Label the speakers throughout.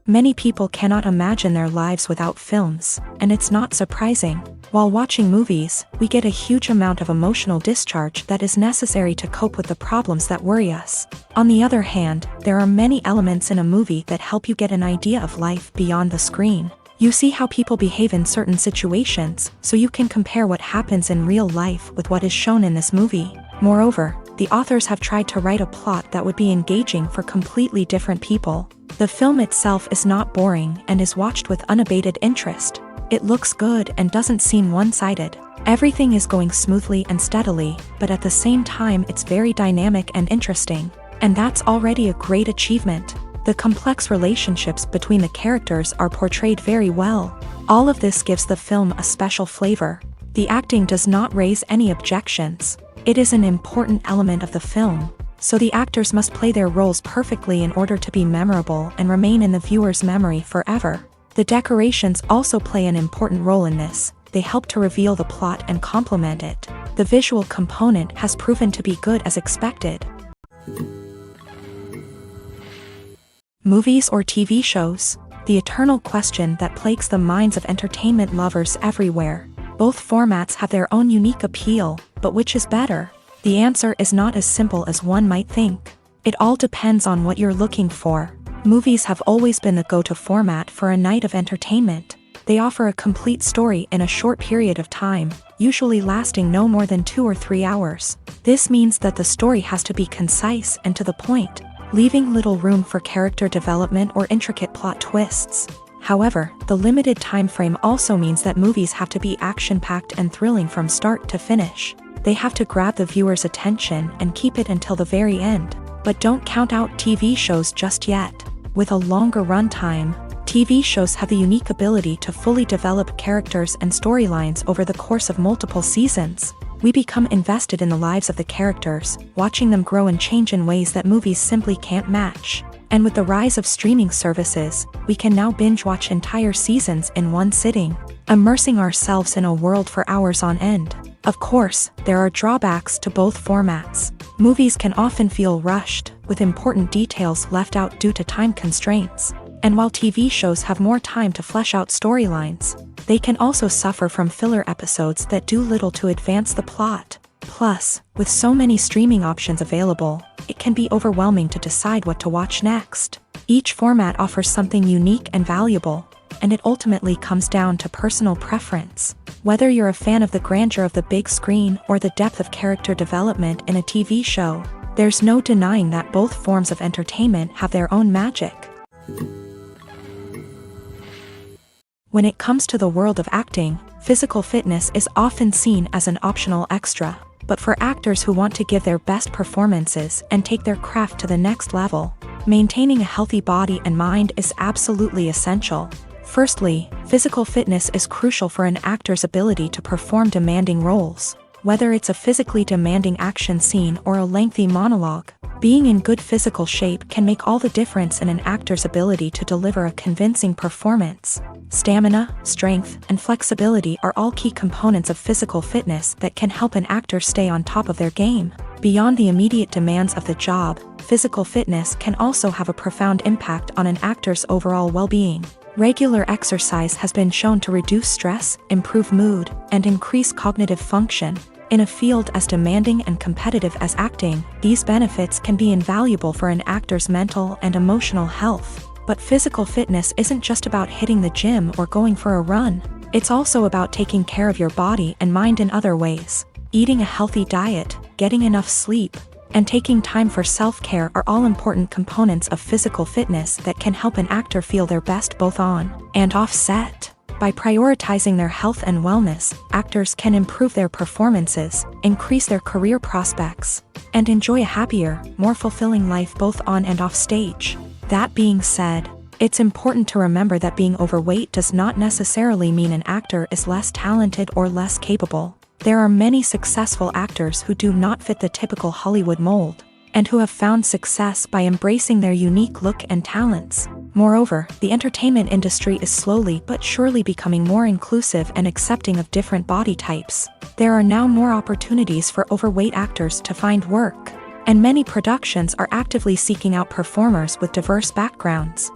Speaker 1: Many people cannot imagine their lives without films, and it's not surprising. While watching movies, we get a huge amount of emotional discharge that is necessary to cope with the problems that worry us. On the other hand, there are many elements in a movie that help you get an idea of life beyond the screen. You see how people behave in certain situations, so you can compare what happens in real life with what is shown in this movie. Moreover, the authors have tried to write a plot that would be engaging for completely different people. The film itself is not boring and is watched with unabated interest. It looks good and doesn't seem one-sided. Everything is going smoothly and steadily, but at the same time it's very dynamic and interesting. And that's already a great achievement. The complex relationships between the characters are portrayed very well. All of this gives the film a special flavor. The acting does not raise any objections. It is an important element of the film, so the actors must play their roles perfectly in order to be memorable and remain in the viewer's memory forever. The decorations also play an important role in this. They help to reveal the plot and complement it. The visual component has proven to be good as expected. Movies or TV shows? The eternal question that plagues the minds of entertainment lovers everywhere. Both formats have their own unique appeal, but which is better? The answer is not as simple as one might think. It all depends on what you're looking for. Movies have always been the go-to format for a night of entertainment. They offer a complete story in a short period of time, usually lasting no more than 2 or 3 hours. This means that the story has to be concise and to the point, leaving little room for character development or intricate plot twists. However, the limited time frame also means that movies have to be action-packed and thrilling from start to finish. They have to grab the viewer's attention and keep it until the very end. But don't count out TV shows just yet. With a longer runtime, TV shows have the unique ability to fully develop characters and storylines over the course of multiple seasons. We become invested in the lives of the characters, watching them grow and change in ways that movies simply can't match. And with the rise of streaming services, we can now binge-watch entire seasons in one sitting, immersing ourselves in a world for hours on end. Of course, there are drawbacks to both formats. Movies can often feel rushed, with important details left out due to time constraints. And while TV shows have more time to flesh out storylines, they can also suffer from filler episodes that do little to advance the plot. Plus, with so many streaming options available, it can be overwhelming to decide what to watch next. Each format offers something unique and valuable, and it ultimately comes down to personal preference. Whether you're a fan of the grandeur of the big screen or the depth of character development in a TV show, there's no denying that both forms of entertainment have their own magic. When it comes to the world of acting, physical fitness is often seen as an optional extra. But for actors who want to give their best performances and take their craft to the next level, maintaining a healthy body and mind is absolutely essential. Firstly, physical fitness is crucial for an actor's ability to perform demanding roles. Whether it's a physically demanding action scene or a lengthy monologue, being in good physical shape can make all the difference in an actor's ability to deliver a convincing performance. Stamina, strength, and flexibility are all key components of physical fitness that can help an actor stay on top of their game. Beyond the immediate demands of the job, physical fitness can also have a profound impact on an actor's overall well-being. Regular exercise has been shown to reduce stress, improve mood, and increase cognitive function. In a field as demanding and competitive as acting, these benefits can be invaluable for an actor's mental and emotional health. But physical fitness isn't just about hitting the gym or going for a run. It's also about taking care of your body and mind in other ways. Eating a healthy diet, getting enough sleep, and taking time for self-care are all important components of physical fitness that can help an actor feel their best both on and off set. By prioritizing their health and wellness, actors can improve their performances, increase their career prospects, and enjoy a happier, more fulfilling life both on and off stage. That being said, it's important to remember that being overweight does not necessarily mean an actor is less talented or less capable. There are many successful actors who do not fit the typical Hollywood mold, and who have found success by embracing their unique look and talents. Moreover, the entertainment industry is slowly but surely becoming more inclusive and accepting of different body types. There are now more opportunities for overweight actors to find work, and many productions are actively seeking out performers with diverse backgrounds.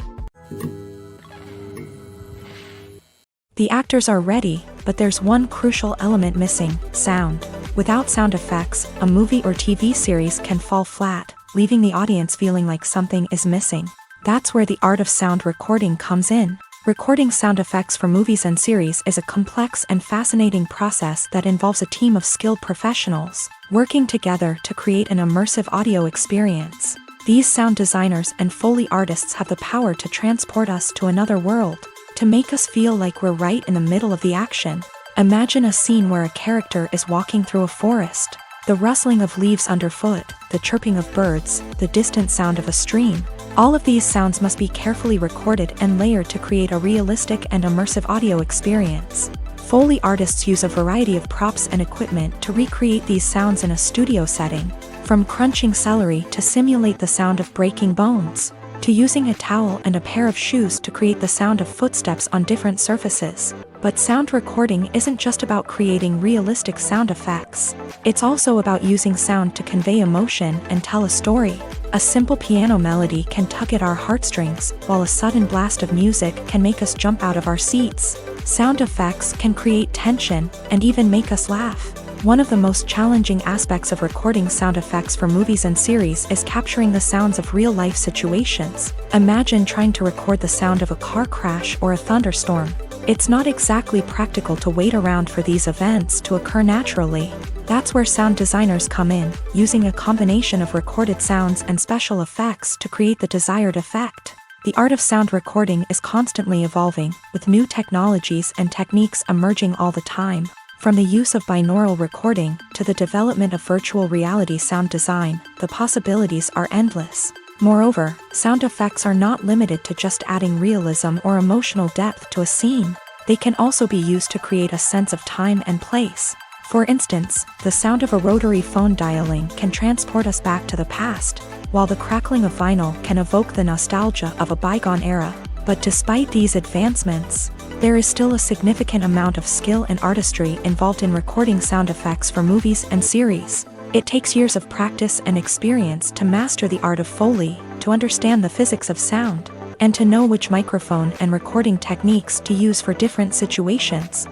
Speaker 1: The actors are ready, but there's one crucial element missing: sound. Without sound effects, a movie or TV series can fall flat, leaving the audience feeling like something is missing. That's where the art of sound recording comes in. Recording sound effects for movies and series is a complex and fascinating process that involves a team of skilled professionals working together to create an immersive audio experience. These sound designers and Foley artists have the power to transport us to another world, to make us feel like we're right in the middle of the action. Imagine a scene where a character is walking through a forest. The rustling of leaves underfoot, the chirping of birds, the distant sound of a stream. All of these sounds must be carefully recorded and layered to create a realistic and immersive audio experience. Foley artists use a variety of props and equipment to recreate these sounds in a studio setting, from crunching celery to simulate the sound of breaking bones, to using a towel and a pair of shoes to create the sound of footsteps on different surfaces. But sound recording isn't just about creating realistic sound effects. It's also about using sound to convey emotion and tell a story. A simple piano melody can tug at our heartstrings, while a sudden blast of music can make us jump out of our seats. Sound effects can create tension and even make us laugh. One of the most challenging aspects of recording sound effects for movies and series is capturing the sounds of real-life situations. Imagine trying to record the sound of a car crash or a thunderstorm. It's not exactly practical to wait around for these events to occur naturally. That's where sound designers come in, using a combination of recorded sounds and special effects to create the desired effect. The art of sound recording is constantly evolving, with new technologies and techniques emerging all the time. From the use of binaural recording to the development of virtual reality sound design, the possibilities are endless. Moreover, sound effects are not limited to just adding realism or emotional depth to a scene. They can also be used to create a sense of time and place. For instance, the sound of a rotary phone dialing can transport us back to the past, while the crackling of vinyl can evoke the nostalgia of a bygone era. But despite these advancements, there is still a significant amount of skill and artistry involved in recording sound effects for movies and series. It takes years of practice and experience to master the art of Foley, to understand the physics of sound, and to know which microphone and recording techniques to use for different situations.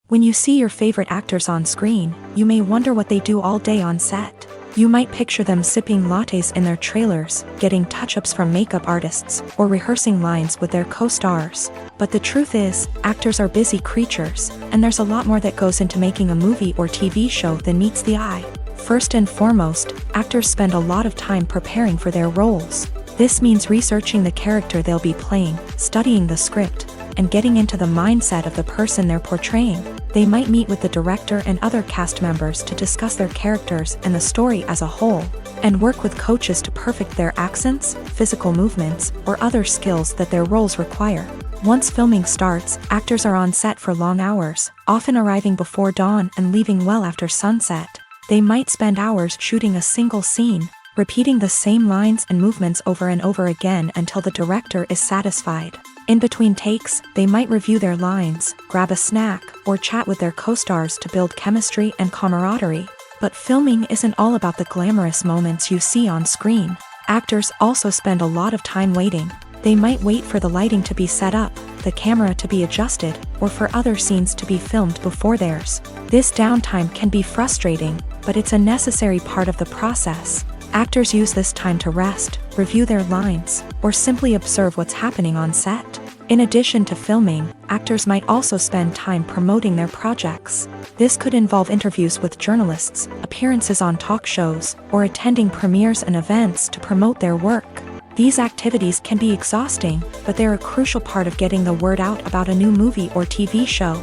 Speaker 1: When you see your favorite actors on screen, you may wonder what they do all day on set. You might picture them sipping lattes in their trailers, getting touch-ups from makeup artists, or rehearsing lines with their co-stars. But the truth is, actors are busy creatures, and there's a lot more that goes into making a movie or TV show than meets the eye. First and foremost, actors spend a lot of time preparing for their roles. This means researching the character they'll be playing, studying the script, and getting into the mindset of the person they're portraying. They might meet with the director and other cast members to discuss their characters and the story as a whole, and work with coaches to perfect their accents, physical movements, or other skills that their roles require. Once filming starts, actors are on set for long hours, often arriving before dawn and leaving well after sunset. They might spend hours shooting a single scene, repeating the same lines and movements over and over again until the director is satisfied. In between takes, they might review their lines, grab a snack, or chat with their co-stars to build chemistry and camaraderie. But filming isn't all about the glamorous moments you see on screen. Actors also spend a lot of time waiting. They might wait for the lighting to be set up, the camera to be adjusted, or for other scenes to be filmed before theirs. This downtime can be frustrating, but it's a necessary part of the process. Actors use this time to rest, review their lines, or simply observe what's happening on set. In addition to filming, actors might also spend time promoting their projects. This could involve interviews with journalists, appearances on talk shows, or attending premieres and events to promote their work. These activities can be exhausting, but they're a crucial part of getting the word out about a new movie or TV show.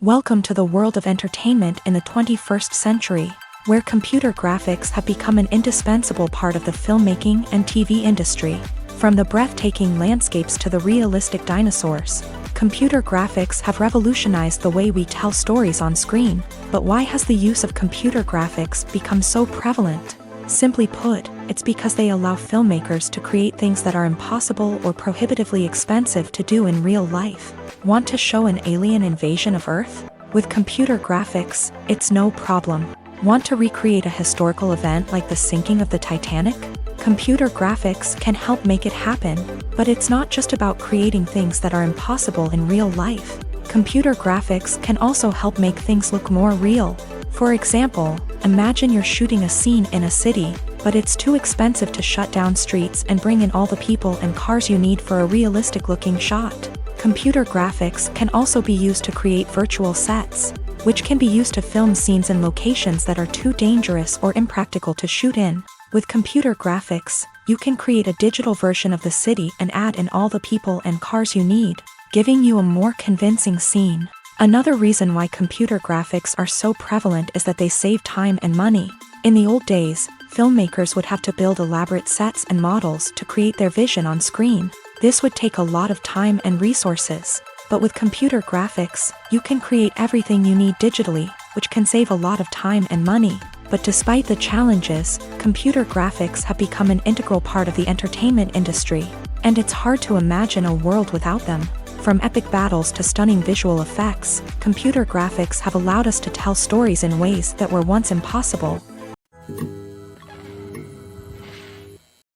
Speaker 1: Welcome to the world of entertainment in the 21st century, where computer graphics have become an indispensable part of the filmmaking and TV industry. From the breathtaking landscapes to the realistic dinosaurs, computer graphics have revolutionized the way we tell stories on screen. But why has the use of computer graphics become so prevalent? Simply put, it's because they allow filmmakers to create things that are impossible or prohibitively expensive to do in real life. Want to show an alien invasion of Earth? With computer graphics, it's no problem. Want to recreate a historical event like the sinking of the Titanic? Computer graphics can help make it happen, but it's not just about creating things that are impossible in real life. Computer graphics can also help make things look more real. For example, imagine you're shooting a scene in a city, but it's too expensive to shut down streets and bring in all the people and cars you need for a realistic-looking shot. Computer graphics can also be used to create virtual sets, which can be used to film scenes in locations that are too dangerous or impractical to shoot in. With computer graphics, you can create a digital version of the city and add in all the people and cars you need, giving you a more convincing scene. Another reason why computer graphics are so prevalent is that they save time and money. In the old days, filmmakers would have to build elaborate sets and models to create their vision on screen. This would take a lot of time and resources. But with computer graphics, you can create everything you need digitally, which can save a lot of time and money. But despite the challenges, computer graphics have become an integral part of the entertainment industry, and it's hard to imagine a world without them. From epic battles to stunning visual effects, computer graphics have allowed us to tell stories in ways that were once impossible.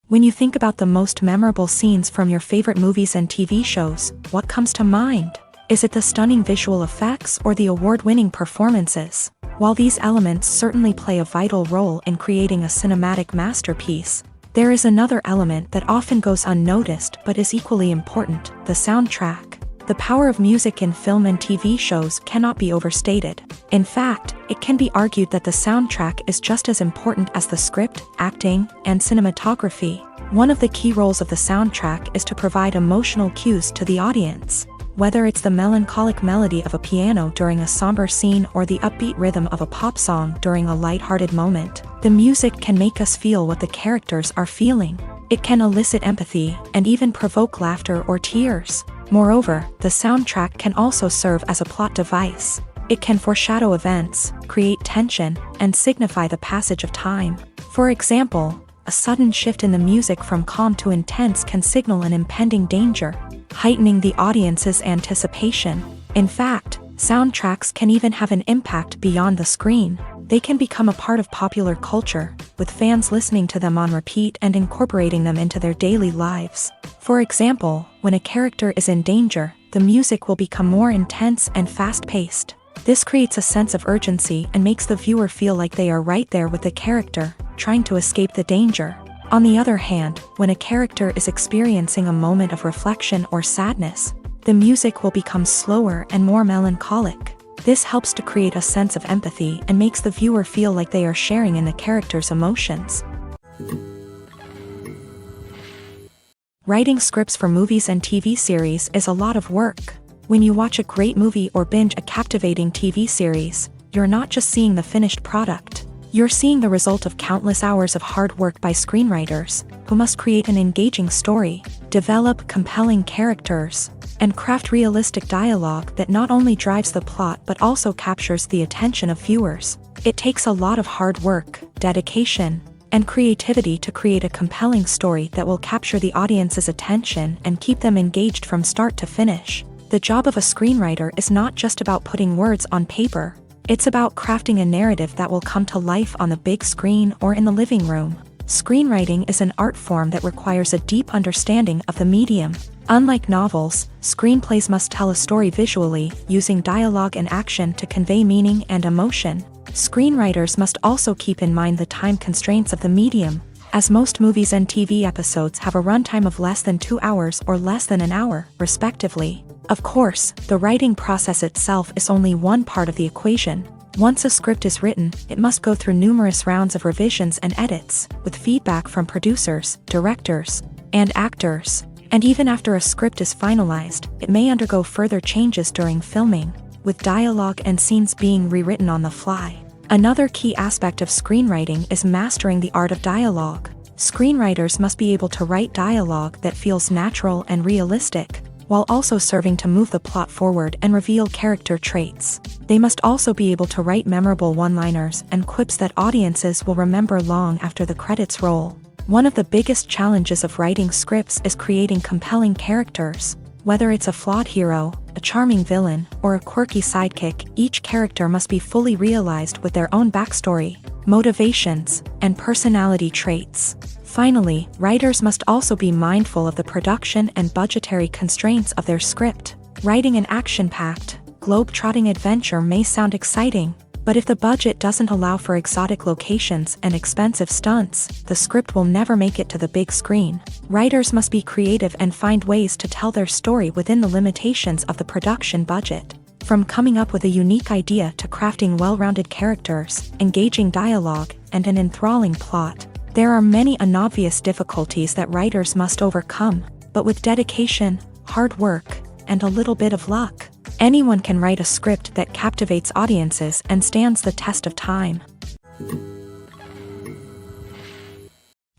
Speaker 1: When you think about the most memorable scenes from your favorite movies and TV shows, what comes to mind? Is it the stunning visual effects or the award-winning performances? While these elements certainly play a vital role in creating a cinematic masterpiece, there is another element that often goes unnoticed but is equally important: the soundtrack. The power of music in film and TV shows cannot be overstated. In fact, it can be argued that the soundtrack is just as important as the script, acting, and cinematography. One of the key roles of the soundtrack is to provide emotional cues to the audience. Whether it's the melancholic melody of a piano during a somber scene or the upbeat rhythm of a pop song during a light-hearted moment, the music can make us feel what the characters are feeling. It can elicit empathy and even provoke laughter or tears. Moreover, the soundtrack can also serve as a plot device. It can foreshadow events, create tension, and signify the passage of time. For example, a sudden shift in the music from calm to intense can signal an impending danger, heightening the audience's anticipation. In fact, soundtracks can even have an impact beyond the screen. They can become a part of popular culture, with fans listening to them on repeat and incorporating them into their daily lives. For example, when a character is in danger, the music will become more intense and fast-paced. This creates a sense of urgency and makes the viewer feel like they are right there with the character, trying to escape the danger. On the other hand, when a character is experiencing a moment of reflection or sadness, the music will become slower and more melancholic. This helps to create a sense of empathy and makes the viewer feel like they are sharing in the character's emotions. Writing scripts for movies and TV series is a lot of work. When you watch a great movie or binge a captivating TV series, you're not just seeing the finished product. You're seeing the result of countless hours of hard work by screenwriters, who must create an engaging story, develop compelling characters, and craft realistic dialogue that not only drives the plot but also captures the attention of viewers. It takes a lot of hard work, dedication, and creativity to create a compelling story that will capture the audience's attention and keep them engaged from start to finish. The job of a screenwriter is not just about putting words on paper. It's about crafting a narrative that will come to life on the big screen or in the living room. Screenwriting is an art form that requires a deep understanding of the medium. Unlike novels, screenplays must tell a story visually, using dialogue and action to convey meaning and emotion. Screenwriters must also keep in mind the time constraints of the medium, as most movies and TV episodes have a runtime of less than 2 hours or less than an hour, respectively. Of course, the writing process itself is only one part of the equation. Once a script is written, it must go through numerous rounds of revisions and edits, with feedback from producers, directors, and actors. And even after a script is finalized, it may undergo further changes during filming, with dialogue and scenes being rewritten on the fly. Another key aspect of screenwriting is mastering the art of dialogue. Screenwriters must be able to write dialogue that feels natural and realistic, while also serving to move the plot forward and reveal character traits. They must also be able to write memorable one-liners and quips that audiences will remember long after the credits roll. One of the biggest challenges of writing scripts is creating compelling characters. Whether it's a flawed hero, a a charming villain, or a quirky sidekick, each character must be fully realized with their own backstory, motivations, and personality traits. Finally, writers must also be mindful of the production and budgetary constraints of their script. Writing an action-packed, globe-trotting adventure may sound exciting, but if the budget doesn't allow for exotic locations and expensive stunts, the script will never make it to the big screen. Writers must be creative and find ways to tell their story within the limitations of the production budget. From coming up with a unique idea to crafting well-rounded characters, engaging dialogue, and an enthralling plot, there are many unobvious difficulties that writers must overcome, but with dedication, hard work, and a little bit of luck, anyone can write a script that captivates audiences and stands the test of time.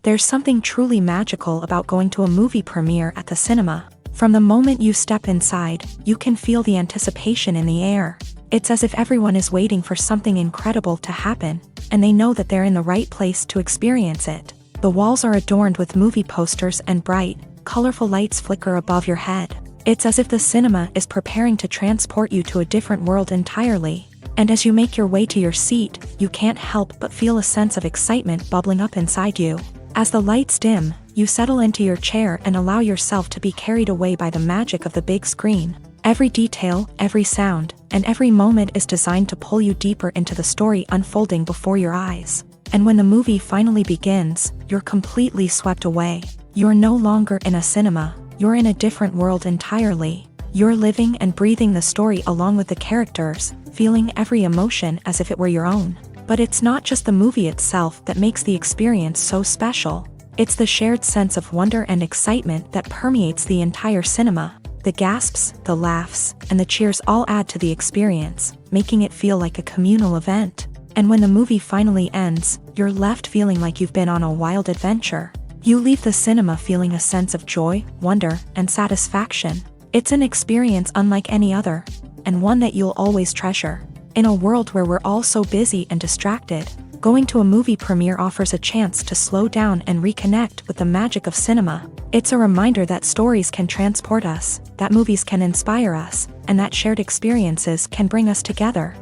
Speaker 1: There's something truly magical about going to a movie premiere at the cinema. From the moment you step inside, you can feel the anticipation in the air. It's as if everyone is waiting for something incredible to happen, and they know that they're in the right place to experience it. The walls are adorned with movie posters and bright, colorful lights flicker above your head. It's as if the cinema is preparing to transport you to a different world entirely. And as you make your way to your seat, you can't help but feel a sense of excitement bubbling up inside you. As the lights dim, you settle into your chair and allow yourself to be carried away by the magic of the big screen. Every detail, every sound, and every moment is designed to pull you deeper into the story unfolding before your eyes. And when the movie finally begins, you're completely swept away. You're no longer in a cinema. You're in a different world entirely. You're living and breathing the story along with the characters, feeling every emotion as if it were your own. But it's not just the movie itself that makes the experience so special. It's the shared sense of wonder and excitement that permeates the entire cinema. The gasps, the laughs, and the cheers all add to the experience, making it feel like a communal event. And when the movie finally ends, you're left feeling like you've been on a wild adventure. You leave the cinema feeling a sense of joy, wonder, and satisfaction. It's an experience unlike any other, and one that you'll always treasure. In a world where we're all so busy and distracted, going to a movie premiere offers a chance to slow down and reconnect with the magic of cinema. It's a reminder that stories can transport us, that movies can inspire us, and that shared experiences can bring us together.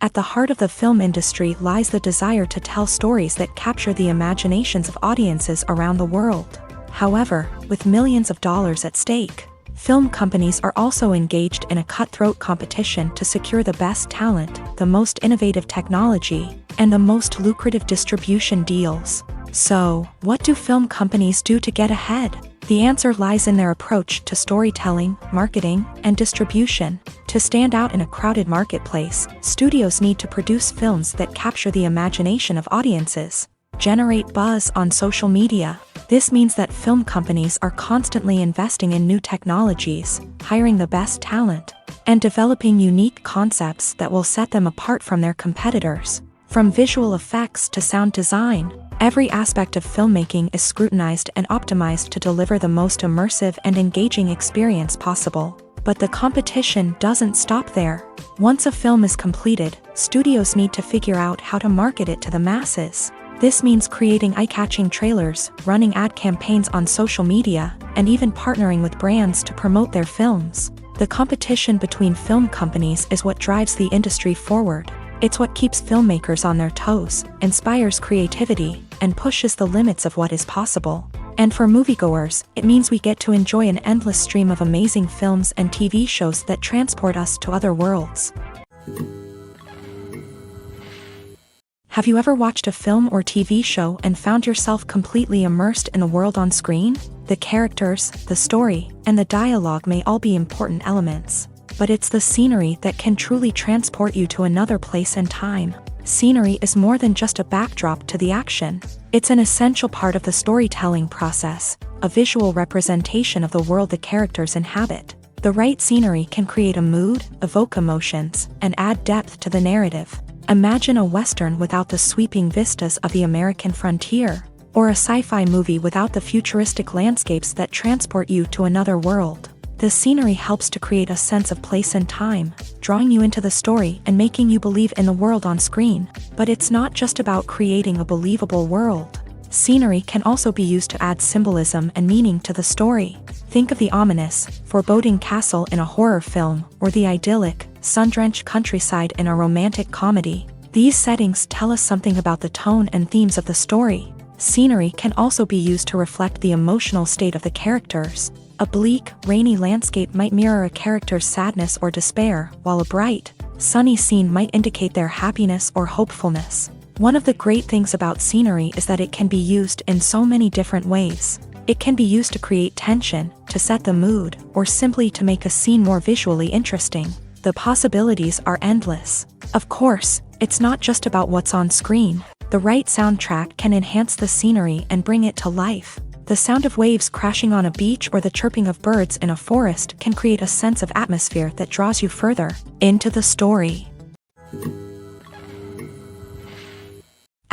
Speaker 1: At the heart of the film industry lies the desire to tell stories that capture the imaginations of audiences around the world. However, with millions of dollars at stake, film companies are also engaged in a cutthroat competition to secure the best talent, the most innovative technology, and the most lucrative distribution deals. So, what do film companies do to get ahead? The answer lies in their approach to storytelling, marketing, and distribution. To stand out in a crowded marketplace, studios need to produce films that capture the imagination of audiences, generate buzz on social media. This means that film companies are constantly investing in new technologies, hiring the best talent, and developing unique concepts that will set them apart from their competitors. From visual effects to sound design, every aspect of filmmaking is scrutinized and optimized to deliver the most immersive and engaging experience possible. But the competition doesn't stop there. Once a film is completed, studios need to figure out how to market it to the masses. This means creating eye-catching trailers, running ad campaigns on social media, and even partnering with brands to promote their films. The competition between film companies is what drives the industry forward. It's what keeps filmmakers on their toes, inspires creativity, and pushes the limits of what is possible. And for moviegoers, it means we get to enjoy an endless stream of amazing films and TV shows that transport us to other worlds. Have you ever watched a film or TV show and found yourself completely immersed in the world on screen? The characters, the story, and the dialogue may all be important elements, but it's the scenery that can truly transport you to another place and time. Scenery is more than just a backdrop to the action. It's an essential part of the storytelling process, a visual representation of the world the characters inhabit. The right scenery can create a mood, evoke emotions, and add depth to the narrative. Imagine a Western without the sweeping vistas of the American frontier, or a sci-fi movie without the futuristic landscapes that transport you to another world. The scenery helps to create a sense of place and time, drawing you into the story and making you believe in the world on screen. But it's not just about creating a believable world. Scenery can also be used to add symbolism and meaning to the story. Think of the ominous, foreboding castle in a horror film, or the idyllic, sun-drenched countryside in a romantic comedy. These settings tell us something about the tone and themes of the story. Scenery can also be used to reflect the emotional state of the characters. A bleak, rainy landscape might mirror a character's sadness or despair, while a bright, sunny scene might indicate their happiness or hopefulness. One of the great things about scenery is that it can be used in so many different ways. It can be used to create tension, to set the mood, or simply to make a scene more visually interesting. The possibilities are endless. Of course, it's not just about what's on screen. The right soundtrack can enhance the scenery and bring it to life. The sound of waves crashing on a beach or the chirping of birds in a forest can create a sense of atmosphere that draws you further into the story.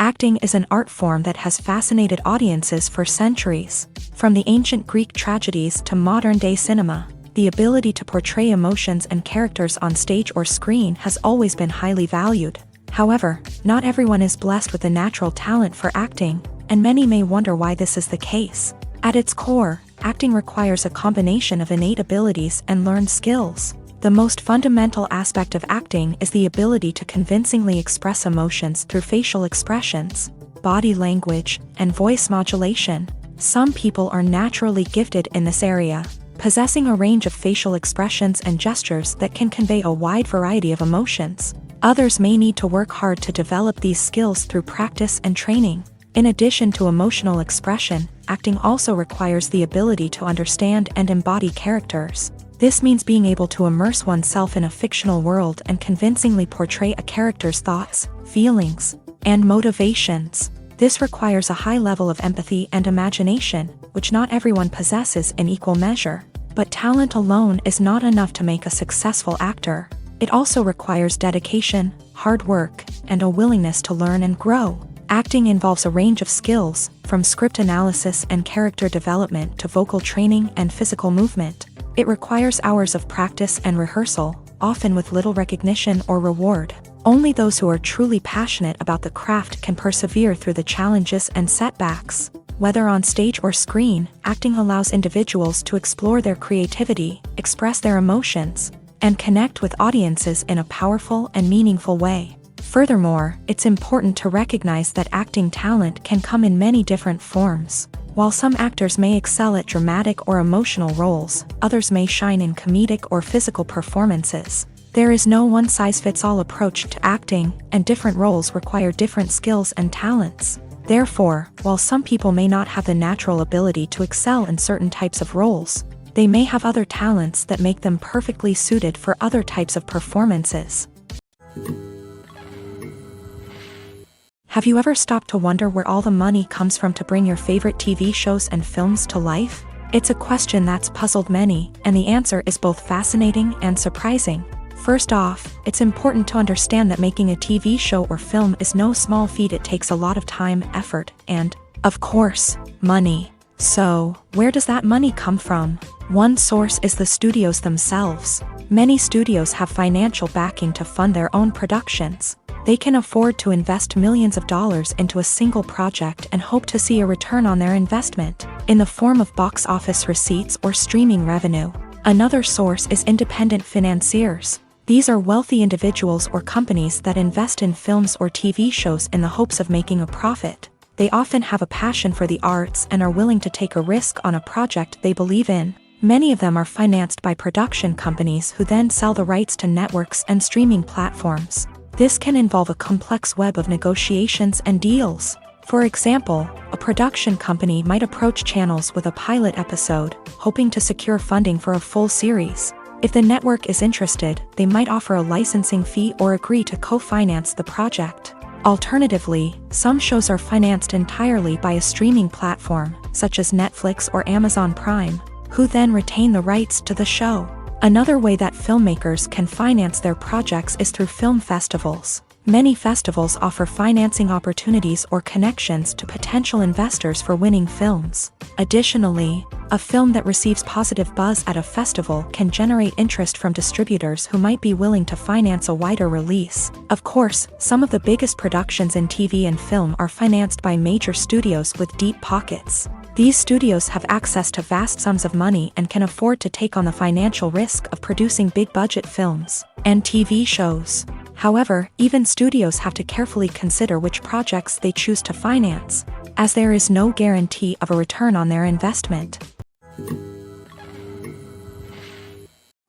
Speaker 1: Acting is an art form that has fascinated audiences for centuries. From the ancient Greek tragedies to modern-day cinema, the ability to portray emotions and characters on stage or screen has always been highly valued. However, not everyone is blessed with a natural talent for acting, and many may wonder why this is the case. At its core, acting requires a combination of innate abilities and learned skills. The most fundamental aspect of acting is the ability to convincingly express emotions through facial expressions, body language, and voice modulation. Some people are naturally gifted in this area, possessing a range of facial expressions and gestures that can convey a wide variety of emotions. Others may need to work hard to develop these skills through practice and training. In addition to emotional expression, acting also requires the ability to understand and embody characters. This means being able to immerse oneself in a fictional world and convincingly portray a character's thoughts, feelings, and motivations. This requires a high level of empathy and imagination, which not everyone possesses in equal measure. But talent alone is not enough to make a successful actor. It also requires dedication, hard work, and a willingness to learn and grow. Acting involves a range of skills, from script analysis and character development to vocal training and physical movement. It requires hours of practice and rehearsal, often with little recognition or reward. Only those who are truly passionate about the craft can persevere through the challenges and setbacks. Whether on stage or screen, acting allows individuals to explore their creativity, express their emotions, and connect with audiences in a powerful and meaningful way. Furthermore, it's important to recognize that acting talent can come in many different forms. While some actors may excel at dramatic or emotional roles, others may shine in comedic or physical performances. There is no one-size-fits-all approach to acting, and different roles require different skills and talents. Therefore, while some people may not have the natural ability to excel in certain types of roles, they may have other talents that make them perfectly suited for other types of performances. Have you ever stopped to wonder where all the money comes from to bring your favorite TV shows and films to life? It's a question that's puzzled many, and the answer is both fascinating and surprising. First off, it's important to understand that making a TV show or film is no small feat. It takes a lot of time, effort, and, of course, money. So, where does that money come from? One source is the studios themselves. Many studios have financial backing to fund their own productions. They can afford to invest millions of dollars into a single project and hope to see a return on their investment, in the form of box office receipts or streaming revenue. Another source is independent financiers. These are wealthy individuals or companies that invest in films or TV shows in the hopes of making a profit. They often have a passion for the arts and are willing to take a risk on a project they believe in. Many of them are financed by production companies who then sell the rights to networks and streaming platforms. This can involve a complex web of negotiations and deals. For example, a production company might approach channels with a pilot episode, hoping to secure funding for a full series. If the network is interested, they might offer a licensing fee or agree to co-finance the project. Alternatively, some shows are financed entirely by a streaming platform, such as Netflix or Amazon Prime, who then retain the rights to the show. Another way that filmmakers can finance their projects is through film festivals. Many festivals offer financing opportunities or connections to potential investors for winning films. Additionally, a film that receives positive buzz at a festival can generate interest from distributors who might be willing to finance a wider release. Of course, some of the biggest productions in TV and film are financed by major studios with deep pockets. These studios have access to vast sums of money and can afford to take on the financial risk of producing big-budget films and TV shows. However, even studios have to carefully consider which projects they choose to finance, as there is no guarantee of a return on their investment.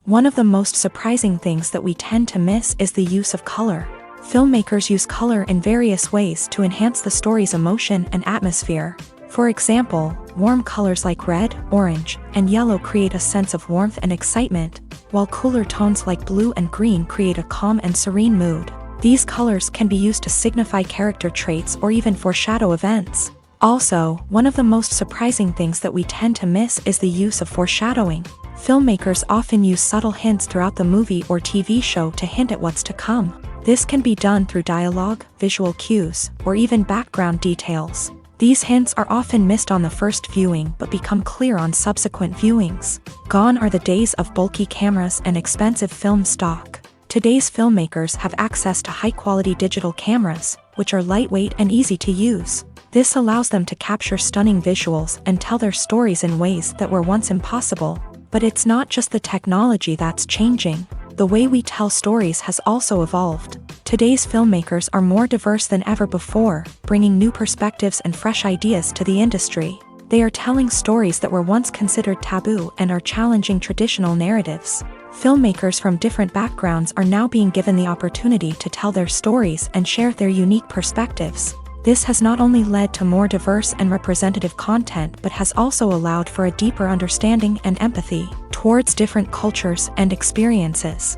Speaker 1: One of the most surprising things that we tend to miss is the use of color. Filmmakers use color in various ways to enhance the story's emotion and atmosphere. For example, warm colors like red, orange, and yellow create a sense of warmth and excitement, while cooler tones like blue and green create a calm and serene mood. These colors can be used to signify character traits or even foreshadow events. Also, one of the most surprising things that we tend to miss is the use of foreshadowing. Filmmakers often use subtle hints throughout the movie or TV show to hint at what's to come. This can be done through dialogue, visual cues, or even background details. These hints are often missed on the first viewing but become clear on subsequent viewings. Gone are the days of bulky cameras and expensive film stock. Today's filmmakers have access to high-quality digital cameras, which are lightweight and easy to use. This allows them to capture stunning visuals and tell their stories in ways that were once impossible. But it's not just the technology that's changing. The way we tell stories has also evolved. Today's filmmakers are more diverse than ever before, bringing new perspectives and fresh ideas to the industry. They are telling stories that were once considered taboo and are challenging traditional narratives. Filmmakers from different backgrounds are now being given the opportunity to tell their stories and share their unique perspectives. This has not only led to more diverse and representative content but has also allowed for a deeper understanding and empathy towards different cultures and experiences.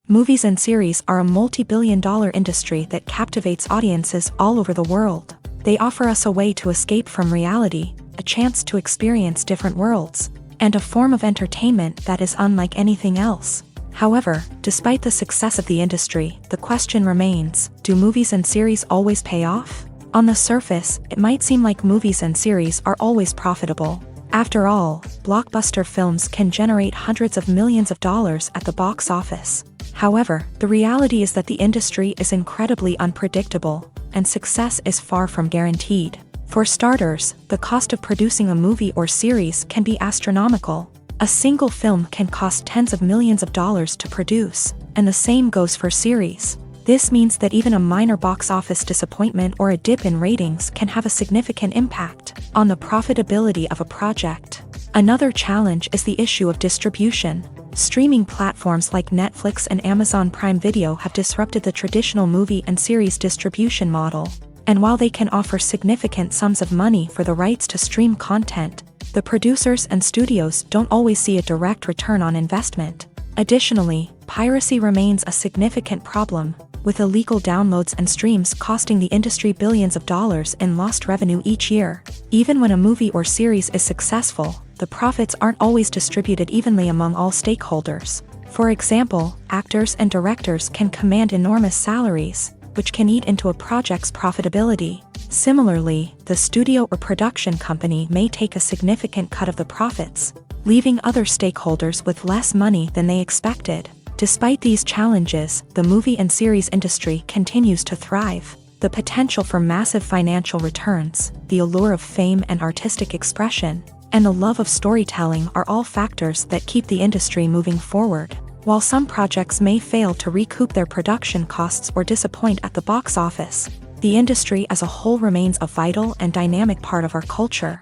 Speaker 1: Movies and series are a multi-billion-dollar industry that captivates audiences all over the world. They offer us a way to escape from reality, a chance to experience different worlds, and a form of entertainment that is unlike anything else. However, despite the success of the industry, the question remains, do movies and series always pay off? On the surface, it might seem like movies and series are always profitable. After all, blockbuster films can generate hundreds of millions of dollars at the box office. However, the reality is that the industry is incredibly unpredictable, and success is far from guaranteed. For starters, the cost of producing a movie or series can be astronomical. A single film can cost tens of millions of dollars to produce, and the same goes for series. This means that even a minor box office disappointment or a dip in ratings can have a significant impact on the profitability of a project. Another challenge is the issue of distribution. Streaming platforms like Netflix and Amazon Prime Video have disrupted the traditional movie and series distribution model. And while they can offer significant sums of money for the rights to stream content, the producers and studios don't always see a direct return on investment. Additionally, piracy remains a significant problem, with illegal downloads and streams costing the industry billions of dollars in lost revenue each year. Even when a movie or series is successful, the profits aren't always distributed evenly among all stakeholders. For example, actors and directors can command enormous salaries, which can eat into a project's profitability. Similarly, the studio or production company may take a significant cut of the profits, leaving other stakeholders with less money than they expected. Despite these challenges, the movie and series industry continues to thrive. The potential for massive financial returns, the allure of fame and artistic expression, and the love of storytelling are all factors that keep the industry moving forward. While some projects may fail to recoup their production costs or disappoint at the box office, the industry as a whole remains a vital and dynamic part of our culture.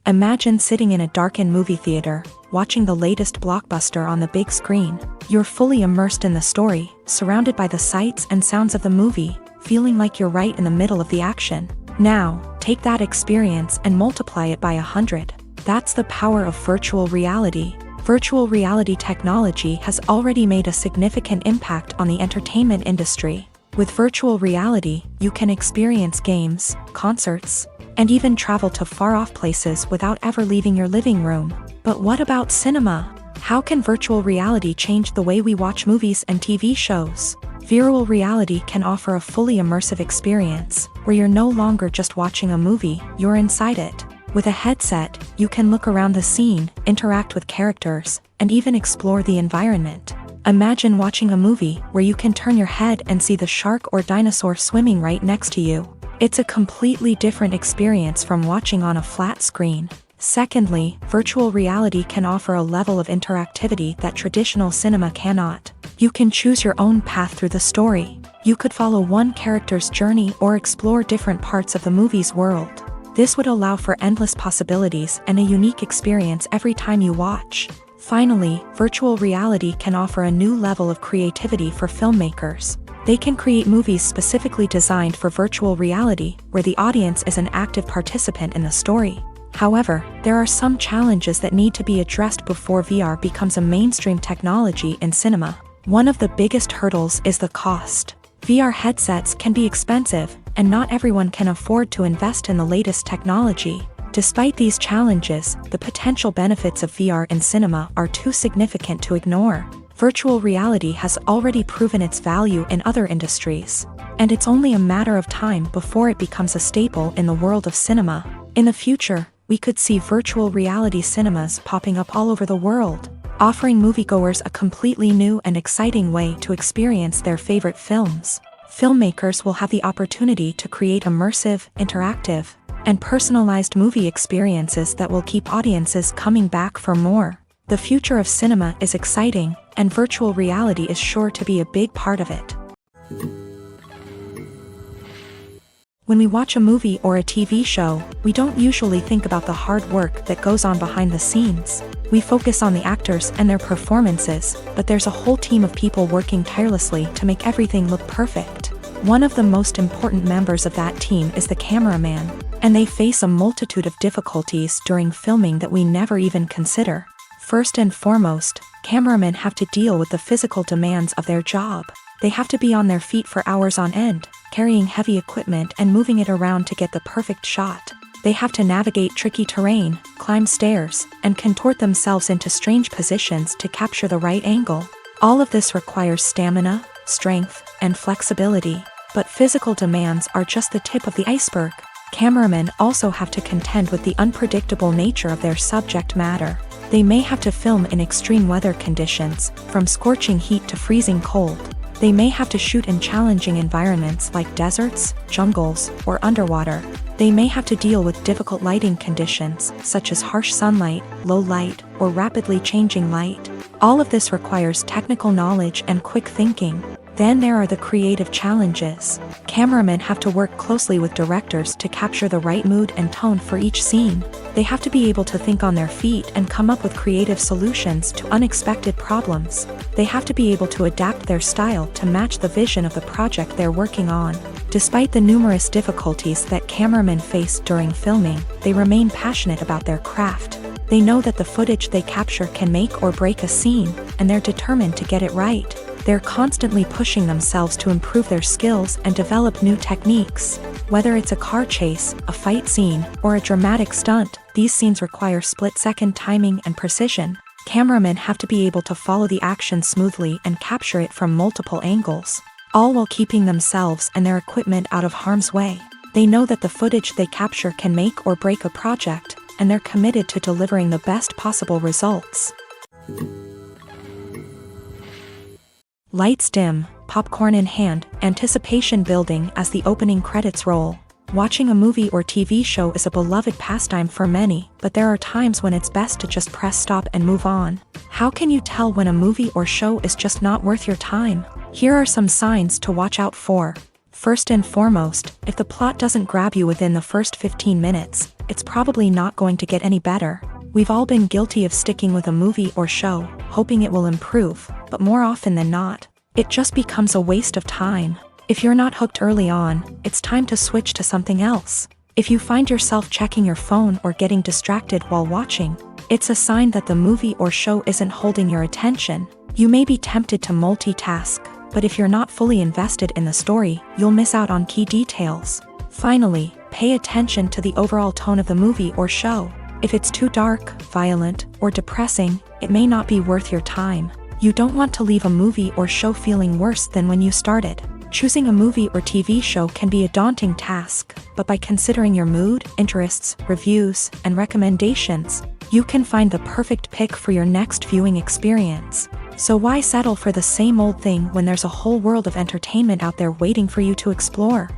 Speaker 1: Imagine sitting in a darkened movie theater, watching the latest blockbuster on the big screen. You're fully immersed in the story, surrounded by the sights and sounds of the movie, feeling like you're right in the middle of the action. Now, take that experience and multiply it by 100. That's the power of virtual reality. Virtual reality technology has already made a significant impact on the entertainment industry. With virtual reality, you can experience games, concerts, and even travel to far-off places without ever leaving your living room. But what about cinema? How can virtual reality change the way we watch movies and TV shows? Virtual reality can offer a fully immersive experience, where you're no longer just watching a movie, you're inside it. With a headset, you can look around the scene, interact with characters, and even explore the environment. Imagine watching a movie where you can turn your head and see the shark or dinosaur swimming right next to you. It's a completely different experience from watching on a flat screen. Secondly, virtual reality can offer a level of interactivity that traditional cinema cannot. You can choose your own path through the story. You could follow one character's journey or explore different parts of the movie's world. This would allow for endless possibilities and a unique experience every time you watch. Finally, virtual reality can offer a new level of creativity for filmmakers. They can create movies specifically designed for virtual reality, where the audience is an active participant in the story. However, there are some challenges that need to be addressed before VR becomes a mainstream technology in cinema. One of the biggest hurdles is the cost. VR headsets can be expensive, and not everyone can afford to invest in the latest technology. Despite these challenges, the potential benefits of VR in cinema are too significant to ignore. Virtual reality has already proven its value in other industries, and it's only a matter of time before it becomes a staple in the world of cinema. In the future, we could see virtual reality cinemas popping up all over the world, offering moviegoers a completely new and exciting way to experience their favorite films. Filmmakers will have the opportunity to create immersive, interactive, and personalized movie experiences that will keep audiences coming back for more. The future of cinema is exciting, and virtual reality is sure to be a big part of it. When we watch a movie or a TV show, we don't usually think about the hard work that goes on behind the scenes. We focus on the actors and their performances, but there's a whole team of people working tirelessly to make everything look perfect. One of the most important members of that team is the cameraman, and they face a multitude of difficulties during filming that we never even consider. First and foremost, cameramen have to deal with the physical demands of their job. They have to be on their feet for hours on end, carrying heavy equipment and moving it around to get the perfect shot. They have to navigate tricky terrain, climb stairs, and contort themselves into strange positions to capture the right angle. All of this requires stamina, strength, and flexibility. But physical demands are just the tip of the iceberg. Cameramen also have to contend with the unpredictable nature of their subject matter. They may have to film in extreme weather conditions, from scorching heat to freezing cold. They may have to shoot in challenging environments like deserts, jungles, or underwater. They may have to deal with difficult lighting conditions, such as harsh sunlight, low light, or rapidly changing light. All of this requires technical knowledge and quick thinking. Then there are the creative challenges. Cameramen have to work closely with directors to capture the right mood and tone for each scene. They have to be able to think on their feet and come up with creative solutions to unexpected problems. They have to be able to adapt their style to match the vision of the project they're working on. Despite the numerous difficulties that cameramen face during filming, they remain passionate about their craft. They know that the footage they capture can make or break a scene, and they're determined to get it right. They're constantly pushing themselves to improve their skills and develop new techniques. Whether it's a car chase, a fight scene, or a dramatic stunt, these scenes require split-second timing and precision. Cameramen have to be able to follow the action smoothly and capture it from multiple angles, all while keeping themselves and their equipment out of harm's way. They know that the footage they capture can make or break a project, and they're committed to delivering the best possible results. Lights dim, popcorn in hand, anticipation building as the opening credits roll. Watching a movie or TV show is a beloved pastime for many, but there are times when it's best to just press stop and move on. How can you tell when a movie or show is just not worth your time? Here are some signs to watch out for. First and foremost, if the plot doesn't grab you within the first 15 minutes, it's probably not going to get any better. We've all been guilty of sticking with a movie or show, hoping it will improve, but more often than not, it just becomes a waste of time. If you're not hooked early on, it's time to switch to something else. If you find yourself checking your phone or getting distracted while watching, it's a sign that the movie or show isn't holding your attention. You may be tempted to multitask, but if you're not fully invested in the story, you'll miss out on key details. Finally, pay attention to the overall tone of the movie or show. If it's too dark, violent, or depressing, it may not be worth your time. You don't want to leave a movie or show feeling worse than when you started. Choosing a movie or TV show can be a daunting task, but by considering your mood, interests, reviews, and recommendations, you can find the perfect pick for your next viewing experience. So why settle for the same old thing when there's a whole world of entertainment out there waiting for you to explore?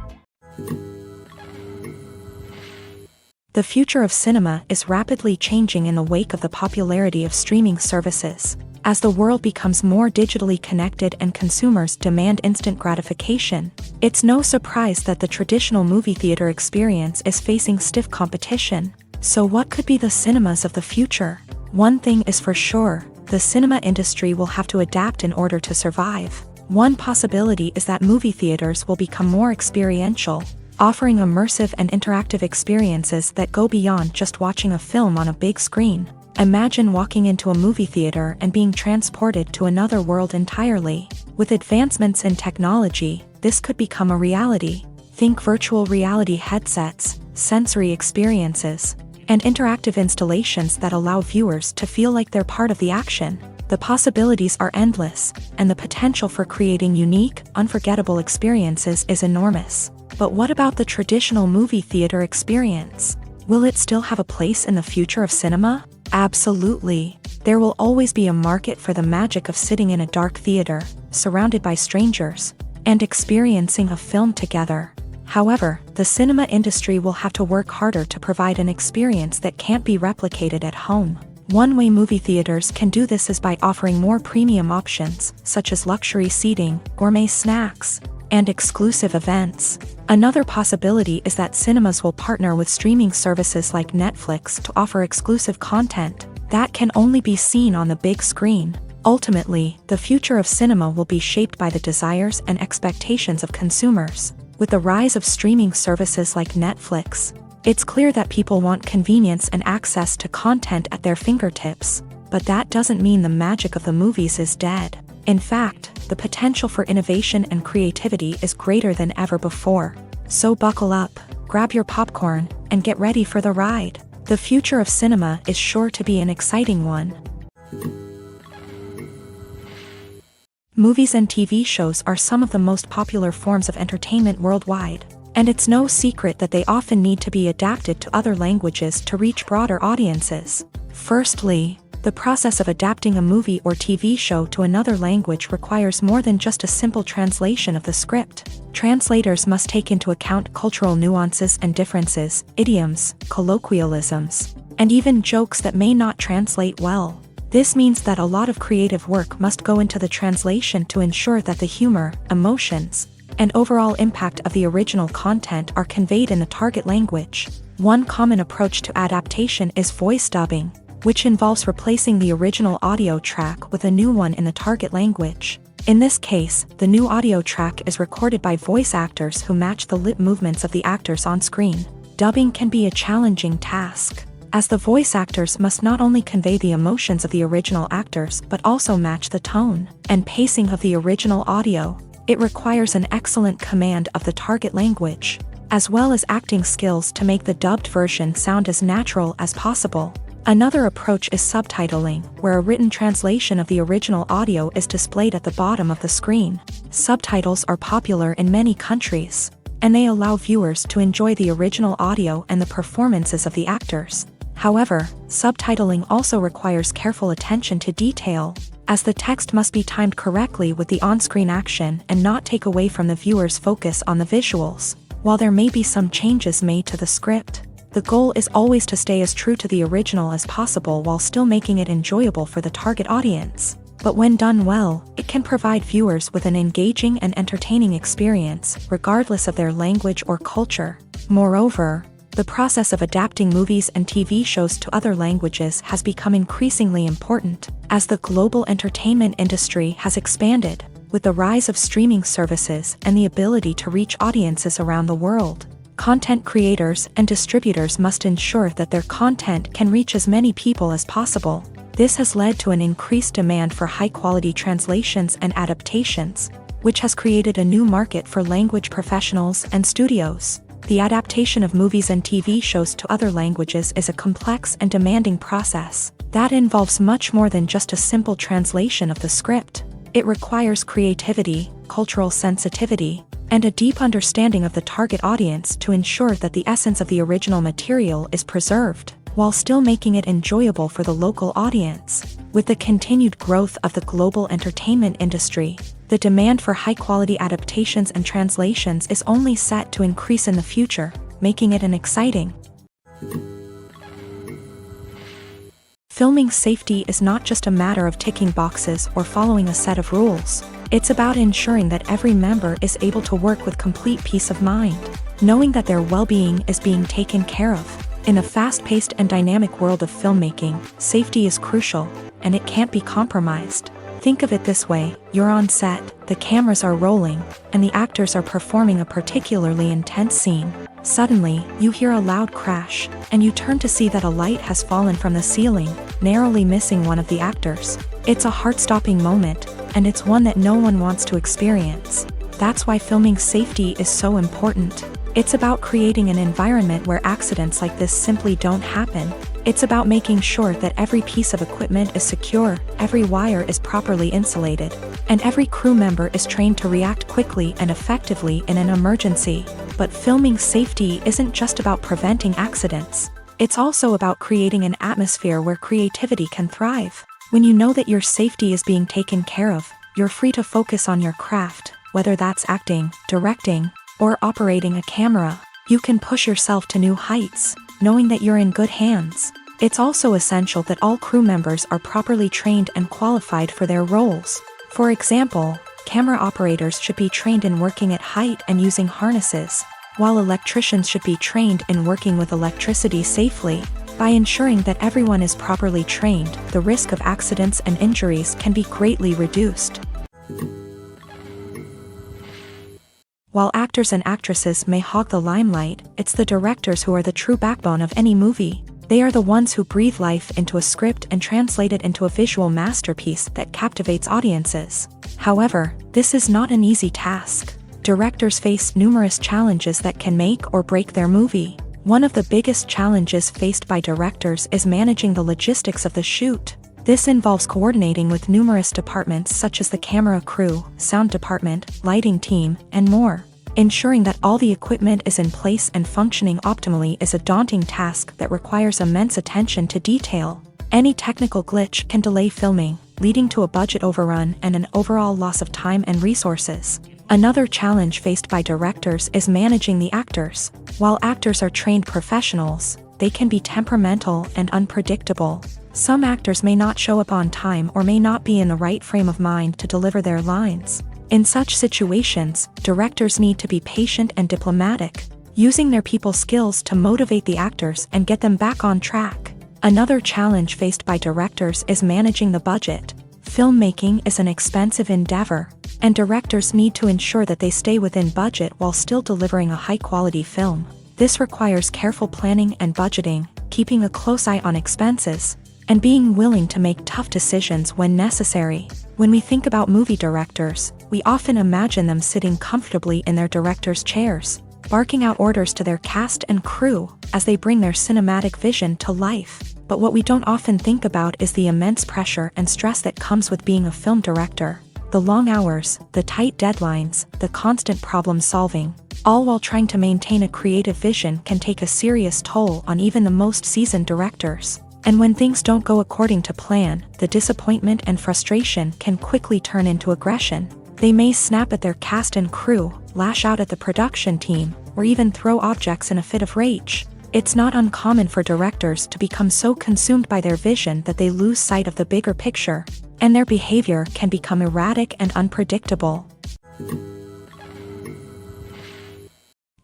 Speaker 1: The future of cinema is rapidly changing in the wake of the popularity of streaming services. As the world becomes more digitally connected and consumers demand instant gratification, it's no surprise that the traditional movie theater experience is facing stiff competition. So what could be the cinemas of the future? One thing is for sure, the cinema industry will have to adapt in order to survive. One possibility is that movie theaters will become more experiential, offering immersive and interactive experiences that go beyond just watching a film on a big screen. Imagine walking into a movie theater and being transported to another world entirely. With advancements in technology, this could become a reality. Think virtual reality headsets, sensory experiences, and interactive installations that allow viewers to feel like they're part of the action. The possibilities are endless, and the potential for creating unique, unforgettable experiences is enormous. But what about the traditional movie theater experience? Will it still have a place in the future of cinema? Absolutely. There will always be a market for the magic of sitting in a dark theater, surrounded by strangers, and experiencing a film together. However, the cinema industry will have to work harder to provide an experience that can't be replicated at home. One way movie theaters can do this is by offering more premium options, such as luxury seating, gourmet snacks, and exclusive events. Another possibility is that cinemas will partner with streaming services like Netflix to offer exclusive content that can only be seen on the big screen. Ultimately, the future of cinema will be shaped by the desires and expectations of consumers. With the rise of streaming services like Netflix, it's clear that people want convenience and access to content at their fingertips. But that doesn't mean the magic of the movies is dead. In fact, the potential for innovation and creativity is greater than ever before. So buckle up, grab your popcorn, and get ready for the ride. The future of cinema is sure to be an exciting one. Movies and TV shows are some of the most popular forms of entertainment worldwide, and it's no secret that they often need to be adapted to other languages to reach broader audiences. Firstly, the process of adapting a movie or TV show to another language requires more than just a simple translation of the script. Translators must take into account cultural nuances and differences, idioms, colloquialisms, and even jokes that may not translate well. This means that a lot of creative work must go into the translation to ensure that the humor, emotions, and overall impact of the original content are conveyed in the target language. One common approach to adaptation is voice dubbing, which involves replacing the original audio track with a new one in the target language. In this case, the new audio track is recorded by voice actors who match the lip movements of the actors on screen. Dubbing can be a challenging task, as the voice actors must not only convey the emotions of the original actors but also match the tone and pacing of the original audio. It requires an excellent command of the target language, as well as acting skills to make the dubbed version sound as natural as possible. Another approach is subtitling, where a written translation of the original audio is displayed at the bottom of the screen. Subtitles are popular in many countries, and they allow viewers to enjoy the original audio and the performances of the actors. However, subtitling also requires careful attention to detail, as the text must be timed correctly with the on-screen action and not take away from the viewer's focus on the visuals. While there may be some changes made to the script, the goal is always to stay as true to the original as possible while still making it enjoyable for the target audience. But when done well, it can provide viewers with an engaging and entertaining experience, regardless of their language or culture. Moreover, the process of adapting movies and TV shows to other languages has become increasingly important, as the global entertainment industry has expanded, with the rise of streaming services and the ability to reach audiences around the world. Content creators and distributors must ensure that their content can reach as many people as possible. This has led to an increased demand for high-quality translations and adaptations, which has created a new market for language professionals and studios. The adaptation of movies and TV shows to other languages is a complex and demanding process that involves much more than just a simple translation of the script. It requires creativity, cultural sensitivity, and a deep understanding of the target audience to ensure that the essence of the original material is preserved, while still making it enjoyable for the local audience. With the continued growth of the global entertainment industry, the demand for high-quality adaptations and translations is only set to increase in the future, making it an exciting. Filming safety is not just a matter of ticking boxes or following a set of rules. It's about ensuring that every member is able to work with complete peace of mind, knowing that their well-being is being taken care of. In a fast-paced and dynamic world of filmmaking, safety is crucial, and it can't be compromised. Think of it this way: you're on set, the cameras are rolling, and the actors are performing a particularly intense scene. Suddenly, you hear a loud crash, and you turn to see that a light has fallen from the ceiling, narrowly missing one of the actors. It's a heart-stopping moment, and it's one that no one wants to experience. That's why filming safety is so important. It's about creating an environment where accidents like this simply don't happen. It's about making sure that every piece of equipment is secure, every wire is properly insulated, and every crew member is trained to react quickly and effectively in an emergency. But filming safety isn't just about preventing accidents. It's also about creating an atmosphere where creativity can thrive. When you know that your safety is being taken care of, you're free to focus on your craft, whether that's acting, directing, or operating a camera. You can push yourself to new heights, knowing that you're in good hands. It's also essential that all crew members are properly trained and qualified for their roles. For example, camera operators should be trained in working at height and using harnesses, while electricians should be trained in working with electricity safely. By ensuring that everyone is properly trained, the risk of accidents and injuries can be greatly reduced. While actors and actresses may hog the limelight, it's the directors who are the true backbone of any movie. They are the ones who breathe life into a script and translate it into a visual masterpiece that captivates audiences. However, this is not an easy task. Directors face numerous challenges that can make or break their movie. One of the biggest challenges faced by directors is managing the logistics of the shoot. This involves coordinating with numerous departments such as the camera crew, sound department, lighting team, and more. Ensuring that all the equipment is in place and functioning optimally is a daunting task that requires immense attention to detail. Any technical glitch can delay filming, leading to a budget overrun and an overall loss of time and resources. Another challenge faced by directors is managing the actors. While actors are trained professionals, they can be temperamental and unpredictable. Some actors may not show up on time or may not be in the right frame of mind to deliver their lines. In such situations, directors need to be patient and diplomatic, using their people skills to motivate the actors and get them back on track. Another challenge faced by directors is managing the budget. Filmmaking is an expensive endeavor, and directors need to ensure that they stay within budget while still delivering a high-quality film. This requires careful planning and budgeting, keeping a close eye on expenses, and being willing to make tough decisions when necessary. When we think about movie directors, we often imagine them sitting comfortably in their director's chairs, barking out orders to their cast and crew as they bring their cinematic vision to life. But what we don't often think about is the immense pressure and stress that comes with being a film director. The long hours, the tight deadlines, the constant problem solving, all while trying to maintain a creative vision can take a serious toll on even the most seasoned directors. And when things don't go according to plan, the disappointment and frustration can quickly turn into aggression. They may snap at their cast and crew, lash out at the production team, or even throw objects in a fit of rage. It's not uncommon for directors to become so consumed by their vision that they lose sight of the bigger picture, and their behavior can become erratic and unpredictable.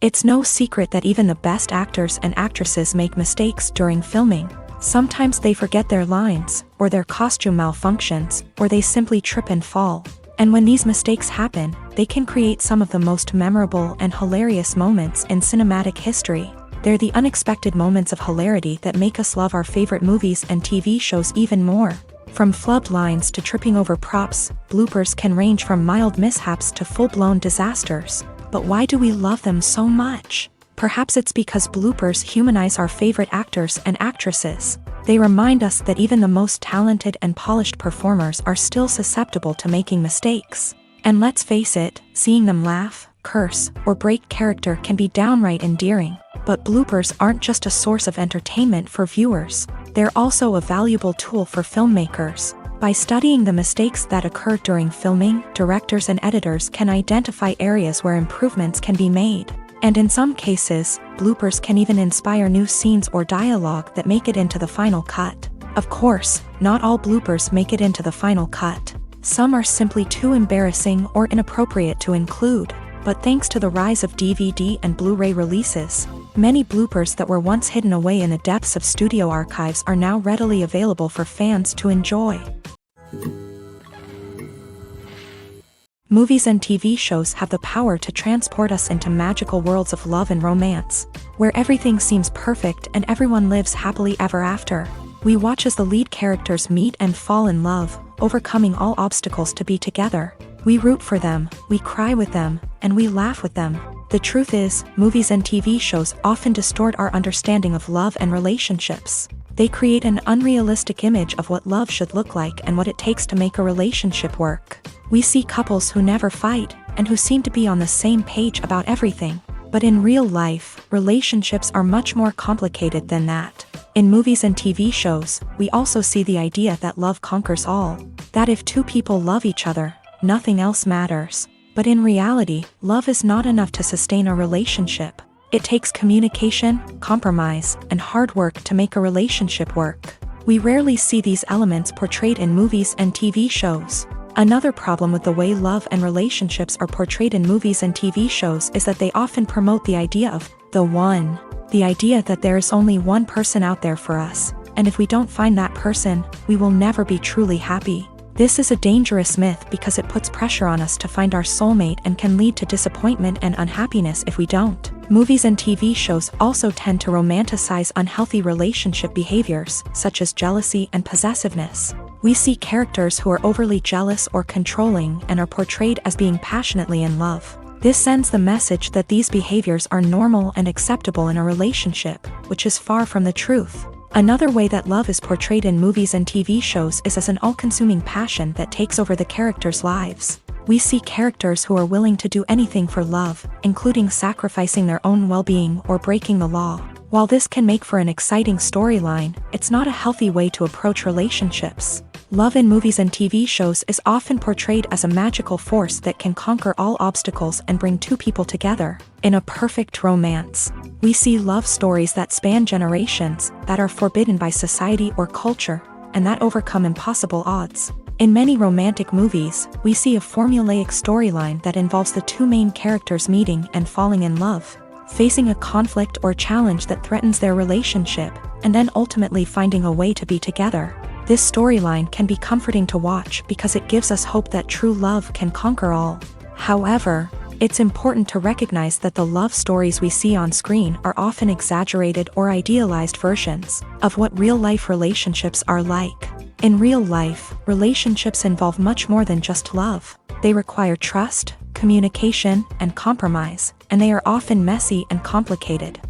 Speaker 1: It's no secret that even the best actors and actresses make mistakes during filming. Sometimes they forget their lines, or their costume malfunctions, or they simply trip and fall. And when these mistakes happen, they can create some of the most memorable and hilarious moments in cinematic history. They're the unexpected moments of hilarity that make us love our favorite movies and TV shows even more. From flubbed lines to tripping over props, bloopers can range from mild mishaps to full-blown disasters. But why do we love them so much? Perhaps it's because bloopers humanize our favorite actors and actresses. They remind us that even the most talented and polished performers are still susceptible to making mistakes. And let's face it, seeing them laugh, curse, or break character can be downright endearing. But bloopers aren't just a source of entertainment for viewers. They're also a valuable tool for filmmakers. By studying the mistakes that occur during filming, directors and editors can identify areas where improvements can be made. And in some cases, bloopers can even inspire new scenes or dialogue that make it into the final cut. Of course, not all bloopers make it into the final cut. Some are simply too embarrassing or inappropriate to include. But thanks to the rise of DVD and Blu-ray releases, many bloopers that were once hidden away in the depths of studio archives are now readily available for fans to enjoy. Movies and TV shows have the power to transport us into magical worlds of love and romance, where everything seems perfect and everyone lives happily ever after. We watch as the lead characters meet and fall in love, overcoming all obstacles to be together. We root for them, we cry with them, and we laugh with them. The truth is, movies and TV shows often distort our understanding of love and relationships. They create an unrealistic image of what love should look like and what it takes to make a relationship work. We see couples who never fight, and who seem to be on the same page about everything. But in real life, relationships are much more complicated than that. In movies and TV shows, we also see the idea that love conquers all. That if two people love each other, nothing else matters. But in reality, love is not enough to sustain a relationship. It takes communication, compromise, and hard work to make a relationship work. We rarely see these elements portrayed in movies and TV shows. Another problem with the way love and relationships are portrayed in movies and TV shows is that they often promote the idea of the one. The idea that there is only one person out there for us, and if we don't find that person, we will never be truly happy. This is a dangerous myth because it puts pressure on us to find our soulmate and can lead to disappointment and unhappiness if we don't. Movies and TV shows also tend to romanticize unhealthy relationship behaviors, such as jealousy and possessiveness. We see characters who are overly jealous or controlling and are portrayed as being passionately in love. This sends the message that these behaviors are normal and acceptable in a relationship, which is far from the truth. Another way that love is portrayed in movies and TV shows is as an all-consuming passion that takes over the characters' lives. We see characters who are willing to do anything for love, including sacrificing their own well-being or breaking the law. While this can make for an exciting storyline, it's not a healthy way to approach relationships. Love in movies and TV shows is often portrayed as a magical force that can conquer all obstacles and bring two people together. In a perfect romance, we see love stories that span generations, that are forbidden by society or culture, and that overcome impossible odds. In many romantic movies, we see a formulaic storyline that involves the two main characters meeting and falling in love, facing a conflict or challenge that threatens their relationship, and then ultimately finding a way to be together. This storyline can be comforting to watch because it gives us hope that true love can conquer all. However, it's important to recognize that the love stories we see on screen are often exaggerated or idealized versions of what real-life relationships are like. In real life, relationships involve much more than just love. They require trust, communication, and compromise, and they are often messy and complicated.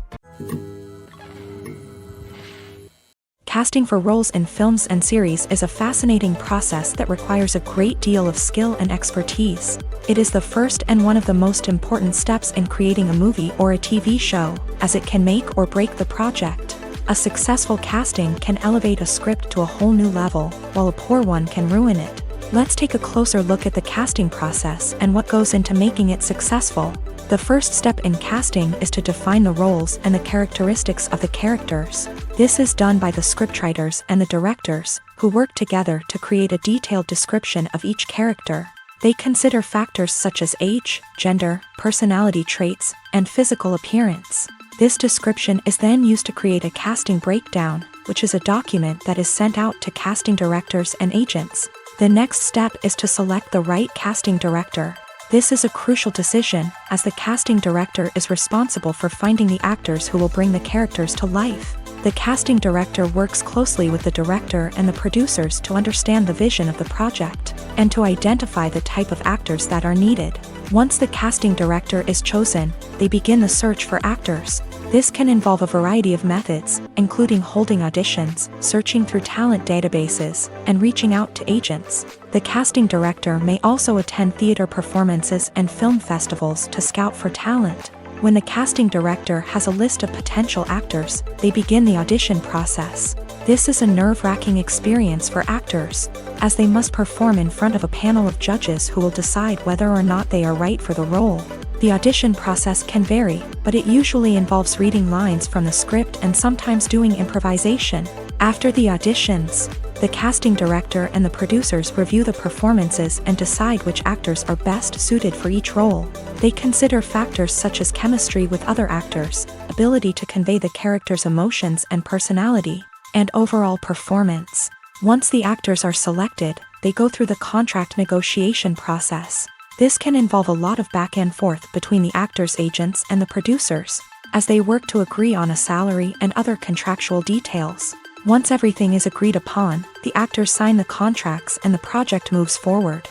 Speaker 1: Casting for roles in films and series is a fascinating process that requires a great deal of skill and expertise. It is the first and one of the most important steps in creating a movie or a TV show, as it can make or break the project. A successful casting can elevate a script to a whole new level, while a poor one can ruin it. Let's take a closer look at the casting process and what goes into making it successful. The first step in casting is to define the roles and the characteristics of the characters. This is done by the scriptwriters and the directors, who work together to create a detailed description of each character. They consider factors such as age, gender, personality traits, and physical appearance. This description is then used to create a casting breakdown, which is a document that is sent out to casting directors and agents. The next step is to select the right casting director. This is a crucial decision, as the casting director is responsible for finding the actors who will bring the characters to life. The casting director works closely with the director and the producers to understand the vision of the project, and to identify the type of actors that are needed. Once the casting director is chosen, they begin the search for actors. This can involve a variety of methods, including holding auditions, searching through talent databases, and reaching out to agents. The casting director may also attend theater performances and film festivals to scout for talent. When the casting director has a list of potential actors, they begin the audition process. This is a nerve-wracking experience for actors, as they must perform in front of a panel of judges who will decide whether or not they are right for the role. The audition process can vary, but it usually involves reading lines from the script and sometimes doing improvisation. After the auditions, the casting director and the producers review the performances and decide which actors are best suited for each role. They consider factors such as chemistry with other actors, ability to convey the character's emotions and personality, and overall performance. Once the actors are selected, they go through the contract negotiation process. This can involve a lot of back and forth between the actors' agents and the producers, as they work to agree on a salary and other contractual details. Once everything is agreed upon, the actors sign the contracts and the project moves forward.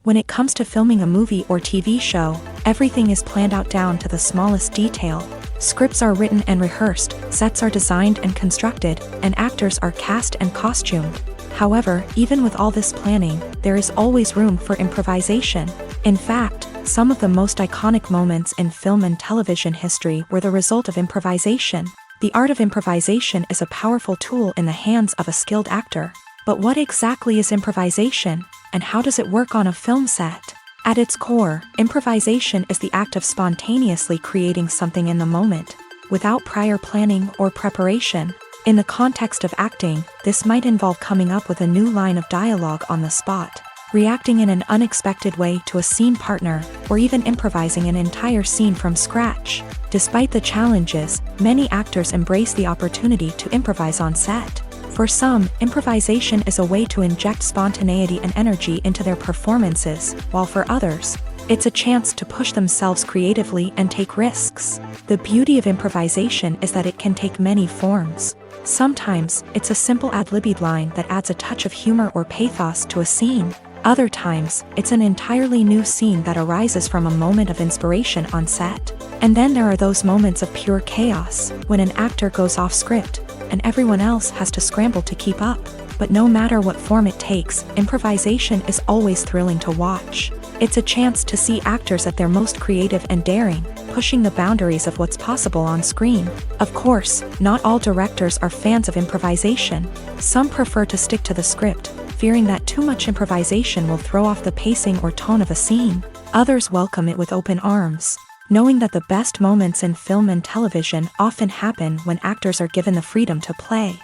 Speaker 1: When it comes to filming a movie or TV show, everything is planned out down to the smallest detail. Scripts are written and rehearsed, sets are designed and constructed, and actors are cast and costumed. However, even with all this planning, there is always room for improvisation. In fact, some of the most iconic moments in film and television history were the result of improvisation. The art of improvisation is a powerful tool in the hands of a skilled actor. But what exactly is improvisation, and how does it work on a film set? At its core, improvisation is the act of spontaneously creating something in the moment, without prior planning or preparation. In the context of acting, this might involve coming up with a new line of dialogue on the spot, reacting in an unexpected way to a scene partner, or even improvising an entire scene from scratch. Despite the challenges, many actors embrace the opportunity to improvise on set. For some, improvisation is a way to inject spontaneity and energy into their performances, while for others, it's a chance to push themselves creatively and take risks. The beauty of improvisation is that it can take many forms. Sometimes, it's a simple ad-libbed line that adds a touch of humor or pathos to a scene. Other times, it's an entirely new scene that arises from a moment of inspiration on set. And then there are those moments of pure chaos, when an actor goes off script, and everyone else has to scramble to keep up. But no matter what form it takes, improvisation is always thrilling to watch. It's a chance to see actors at their most creative and daring, pushing the boundaries of what's possible on screen. Of course, not all directors are fans of improvisation. Some prefer to stick to the script, fearing that too much improvisation will throw off the pacing or tone of a scene. Others welcome it with open arms, knowing that the best moments in film and television often happen when actors are given the freedom to play.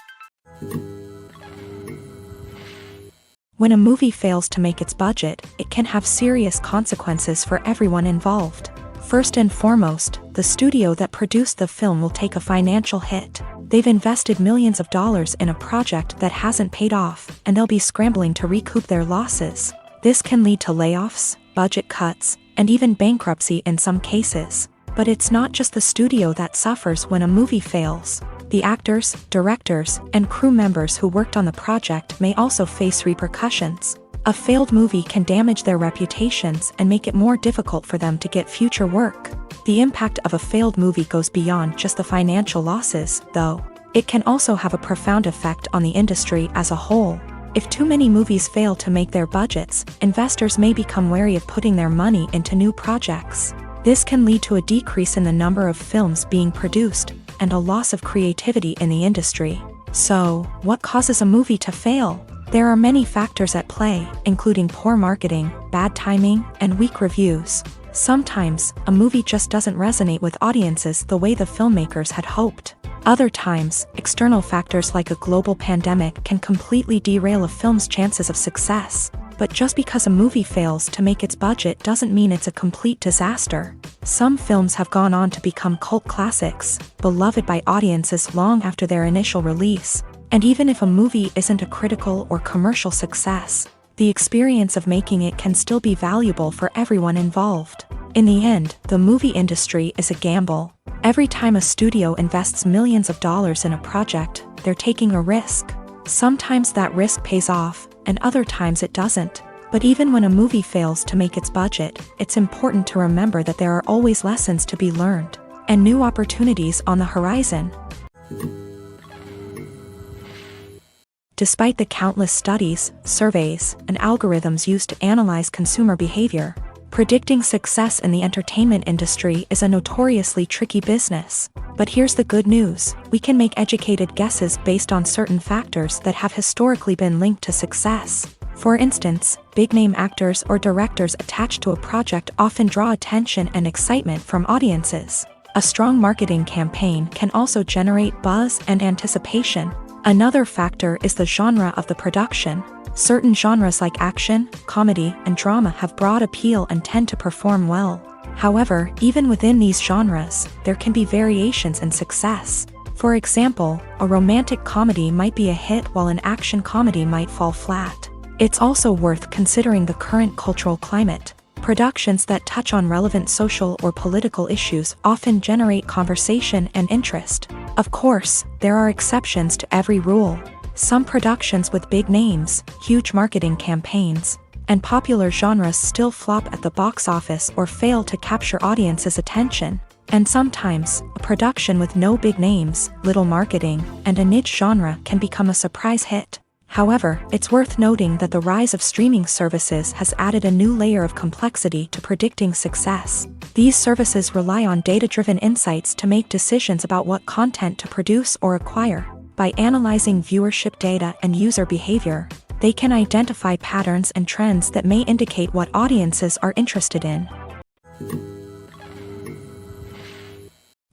Speaker 1: When a movie fails to make its budget, it can have serious consequences for everyone involved. First and foremost, the studio that produced the film will take a financial hit. They've invested millions of dollars in a project that hasn't paid off, and they'll be scrambling to recoup their losses. This can lead to layoffs, budget cuts, and even bankruptcy in some cases. But it's not just the studio that suffers when a movie fails. The actors, directors, and crew members who worked on the project may also face repercussions. A failed movie can damage their reputations and make it more difficult for them to get future work. The impact of a failed movie goes beyond just the financial losses, though. It can also have a profound effect on the industry as a whole. If too many movies fail to make their budgets, investors may become wary of putting their money into new projects. This can lead to a decrease in the number of films being produced, and a loss of creativity in the industry. So, what causes a movie to fail? There are many factors at play, including poor marketing, bad timing, and weak reviews. Sometimes, a movie just doesn't resonate with audiences the way the filmmakers had hoped. Other times, external factors like a global pandemic can completely derail a film's chances of success. But just because a movie fails to make its budget doesn't mean it's a complete disaster. Some films have gone on to become cult classics, beloved by audiences long after their initial release. And even if a movie isn't a critical or commercial success, the experience of making it can still be valuable for everyone involved. In the end, the movie industry is a gamble. Every time a studio invests millions of dollars in a project, they're taking a risk. Sometimes that risk pays off, and other times it doesn't. But even when a movie fails to make its budget, it's important to remember that there are always lessons to be learned, and new opportunities on the horizon. Despite the countless studies, surveys, and algorithms used to analyze consumer behavior, predicting success in the entertainment industry is a notoriously tricky business. But here's the good news: we can make educated guesses based on certain factors that have historically been linked to success. For instance, big-name actors or directors attached to a project often draw attention and excitement from audiences. A strong marketing campaign can also generate buzz and anticipation. Another factor is the genre of the production. Certain genres like action, comedy, and drama have broad appeal and tend to perform well. However, even within these genres, there can be variations in success. For example, a romantic comedy might be a hit while an action comedy might fall flat. It's also worth considering the current cultural climate. Productions that touch on relevant social or political issues often generate conversation and interest. Of course, there are exceptions to every rule. Some productions with big names, huge marketing campaigns, and popular genres still flop at the box office or fail to capture audiences' attention. And sometimes, a production with no big names, little marketing, and a niche genre can become a surprise hit. However, it's worth noting that the rise of streaming services has added a new layer of complexity to predicting success. These services rely on data-driven insights to make decisions about what content to produce or acquire. By analyzing viewership data and user behavior, they can identify patterns and trends that may indicate what audiences are interested in.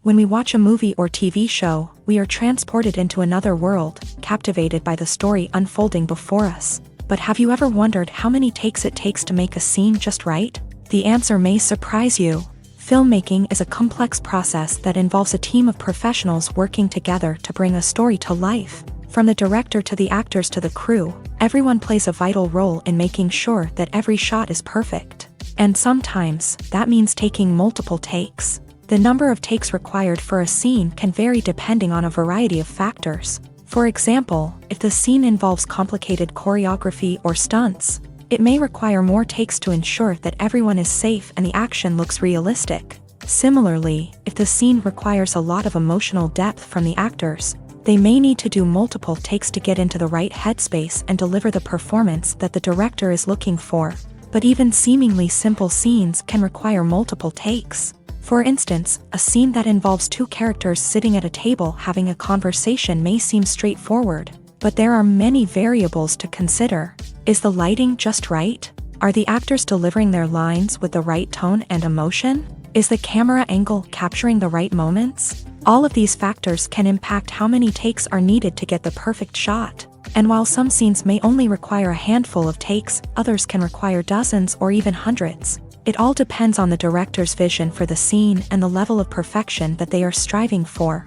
Speaker 1: When we watch a movie or TV show, we are transported into another world, captivated by the story unfolding before us. But have you ever wondered how many takes it takes to make a scene just right? The answer may surprise you. Filmmaking is a complex process that involves a team of professionals working together to bring a story to life. From the director to the actors to the crew, everyone plays a vital role in making sure that every shot is perfect. And sometimes, that means taking multiple takes. The number of takes required for a scene can vary depending on a variety of factors. For example, if the scene involves complicated choreography or stunts, it may require more takes to ensure that everyone is safe and the action looks realistic. Similarly, if the scene requires a lot of emotional depth from the actors, they may need to do multiple takes to get into the right headspace and deliver the performance that the director is looking for. But even seemingly simple scenes can require multiple takes. For instance, a scene that involves two characters sitting at a table having a conversation may seem straightforward, but there are many variables to consider. Is the lighting just right? Are the actors delivering their lines with the right tone and emotion? Is the camera angle capturing the right moments? All of these factors can impact how many takes are needed to get the perfect shot. And while some scenes may only require a handful of takes, others can require dozens or even hundreds. It all depends on the director's vision for the scene and the level of perfection that they are striving for.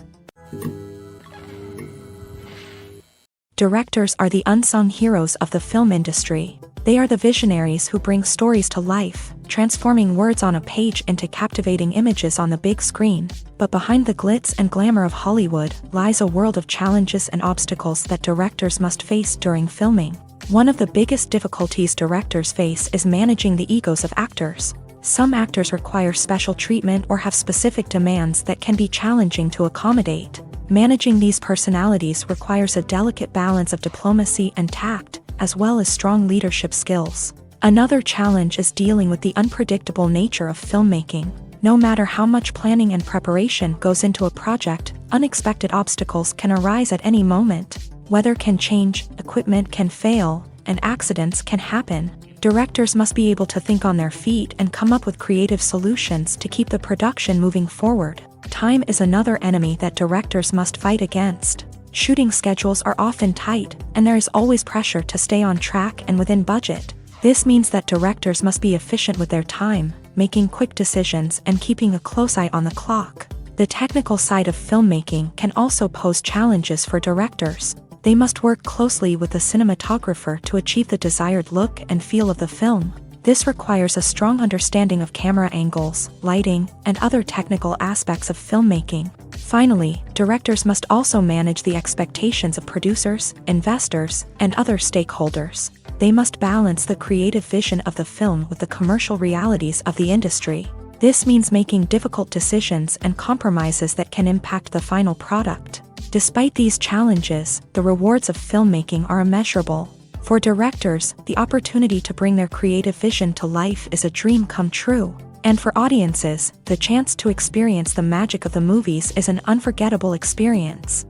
Speaker 1: Directors are the unsung heroes of the film industry. They are the visionaries who bring stories to life, transforming words on a page into captivating images on the big screen. But behind the glitz and glamour of Hollywood lies a world of challenges and obstacles that directors must face during filming. One of the biggest difficulties directors face is managing the egos of actors. Some actors require special treatment or have specific demands that can be challenging to accommodate. Managing these personalities requires a delicate balance of diplomacy and tact, as well as strong leadership skills. Another challenge is dealing with the unpredictable nature of filmmaking. No matter how much planning and preparation goes into a project, unexpected obstacles can arise at any moment. Weather can change, equipment can fail, and accidents can happen. Directors must be able to think on their feet and come up with creative solutions to keep the production moving forward. Time is another enemy that directors must fight against. Shooting schedules are often tight, and there is always pressure to stay on track and within budget. This means that directors must be efficient with their time, making quick decisions and keeping a close eye on the clock. The technical side of filmmaking can also pose challenges for directors. They must work closely with the cinematographer to achieve the desired look and feel of the film. This requires a strong understanding of camera angles, lighting, and other technical aspects of filmmaking. Finally, directors must also manage the expectations of producers, investors, and other stakeholders. They must balance the creative vision of the film with the commercial realities of the industry. This means making difficult decisions and compromises that can impact the final product. Despite these challenges, the rewards of filmmaking are immeasurable. For directors, the opportunity to bring their creative vision to life is a dream come true. And for audiences, the chance to experience the magic of the movies is an unforgettable experience.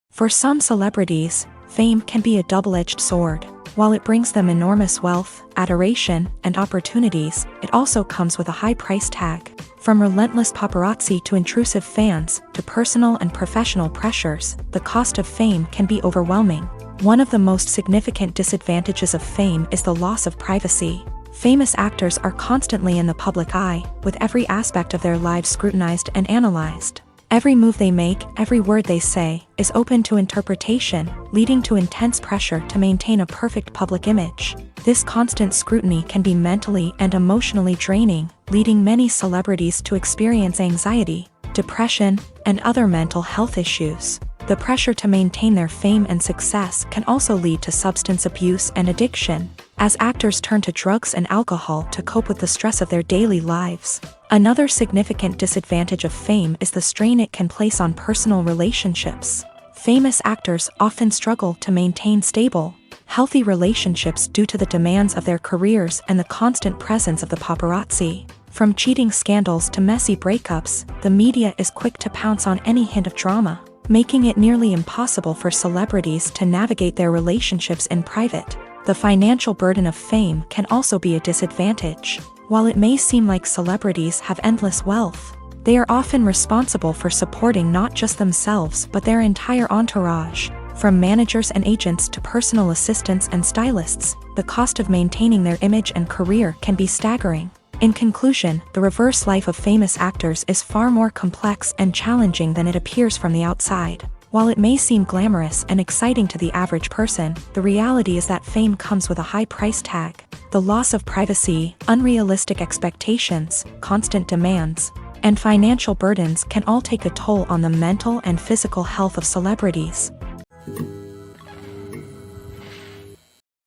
Speaker 1: For some celebrities, fame can be a double-edged sword. While it brings them enormous wealth, adoration, and opportunities, it also comes with a high price tag. From relentless paparazzi to intrusive fans, to personal and professional pressures, the cost of fame can be overwhelming. One of the most significant disadvantages of fame is the loss of privacy. Famous actors are constantly in the public eye, with every aspect of their lives scrutinized and analyzed. Every move they make, every word they say, is open to interpretation, leading to intense pressure to maintain a perfect public image. This constant scrutiny can be mentally and emotionally draining, leading many celebrities to experience anxiety, depression, and other mental health issues. The pressure to maintain their fame and success can also lead to substance abuse and addiction, as actors turn to drugs and alcohol to cope with the stress of their daily lives. Another significant disadvantage of fame is the strain it can place on personal relationships. Famous actors often struggle to maintain stable, healthy relationships due to the demands of their careers and the constant presence of the paparazzi. From cheating scandals to messy breakups, the media is quick to pounce on any hint of drama, making it nearly impossible for celebrities to navigate their relationships in private. The financial burden of fame can also be a disadvantage. While it may seem like celebrities have endless wealth, they are often responsible for supporting not just themselves but their entire entourage. From managers and agents to personal assistants and stylists, the cost of maintaining their image and career can be staggering. In conclusion, the reverse life of famous actors is far more complex and challenging than it appears from the outside. While it may seem glamorous and exciting to the average person, the reality is that fame comes with a high price tag. The loss of privacy, unrealistic expectations, constant demands, and financial burdens can all take a toll on the mental and physical health of celebrities.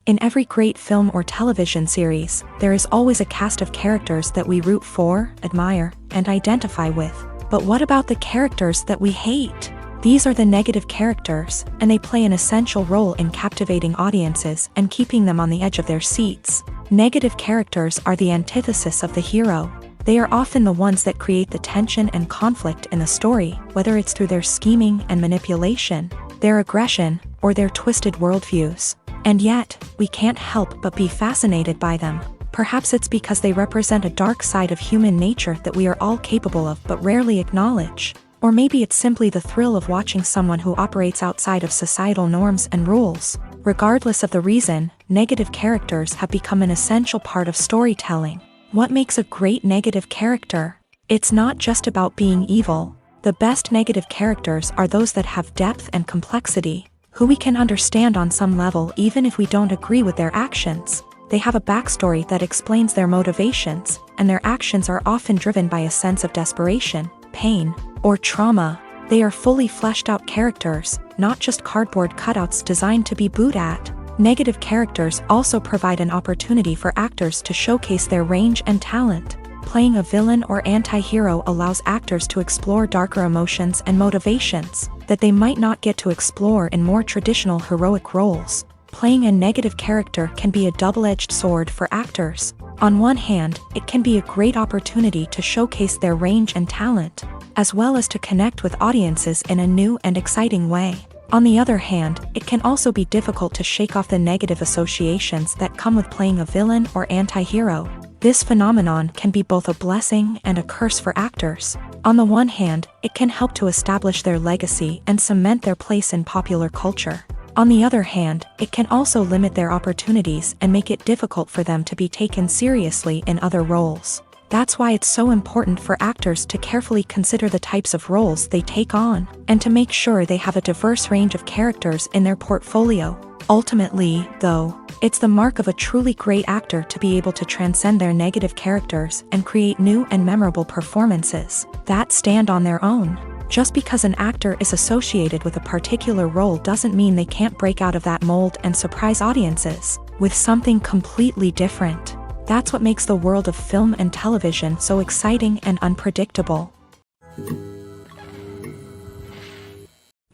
Speaker 1: In every great film or television series, there is always a cast of characters that we root for, admire, and identify with. But what about the characters that we hate? These are the negative characters, and they play an essential role in captivating audiences and keeping them on the edge of their seats. Negative characters are the antithesis of the hero. They are often the ones that create the tension and conflict in the story, whether it's through their scheming and manipulation, their aggression, or their twisted worldviews. And yet, we can't help but be fascinated by them. Perhaps it's because they represent a dark side of human nature that we are all capable of but rarely acknowledge. Or maybe it's simply the thrill of watching someone who operates outside of societal norms and rules. Regardless of the reason, negative characters have become an essential part of storytelling. What makes a great negative character? It's not just about being evil. The best negative characters are those that have depth and complexity, who we can understand on some level even if we don't agree with their actions. They have a backstory that explains their motivations, and their actions are often driven by a sense of desperation, pain, or trauma. They are fully fleshed out characters, not just cardboard cutouts designed to be booed at. Negative characters also provide an opportunity for actors to showcase their range and talent. Playing a villain or anti-hero allows actors to explore darker emotions and motivations that they might not get to explore in more traditional heroic roles. Playing a negative character can be a double-edged sword for actors. On one hand, it can be a great opportunity to showcase their range and talent, as well as to connect with audiences in a new and exciting way. On the other hand, it can also be difficult to shake off the negative associations that come with playing a villain or anti-hero. This phenomenon can be both a blessing and a curse for actors. On the one hand, it can help to establish their legacy and cement their place in popular culture. On the other hand, it can also limit their opportunities and make it difficult for them to be taken seriously in other roles. That's why it's so important for actors to carefully consider the types of roles they take on, and to make sure they have a diverse range of characters in their portfolio. Ultimately, though, it's the mark of a truly great actor to be able to transcend their negative characters and create new and memorable performances that stand on their own. Just because an actor is associated with a particular role doesn't mean they can't break out of that mold and surprise audiences with something completely different. That's what makes the world of film and television so exciting and unpredictable.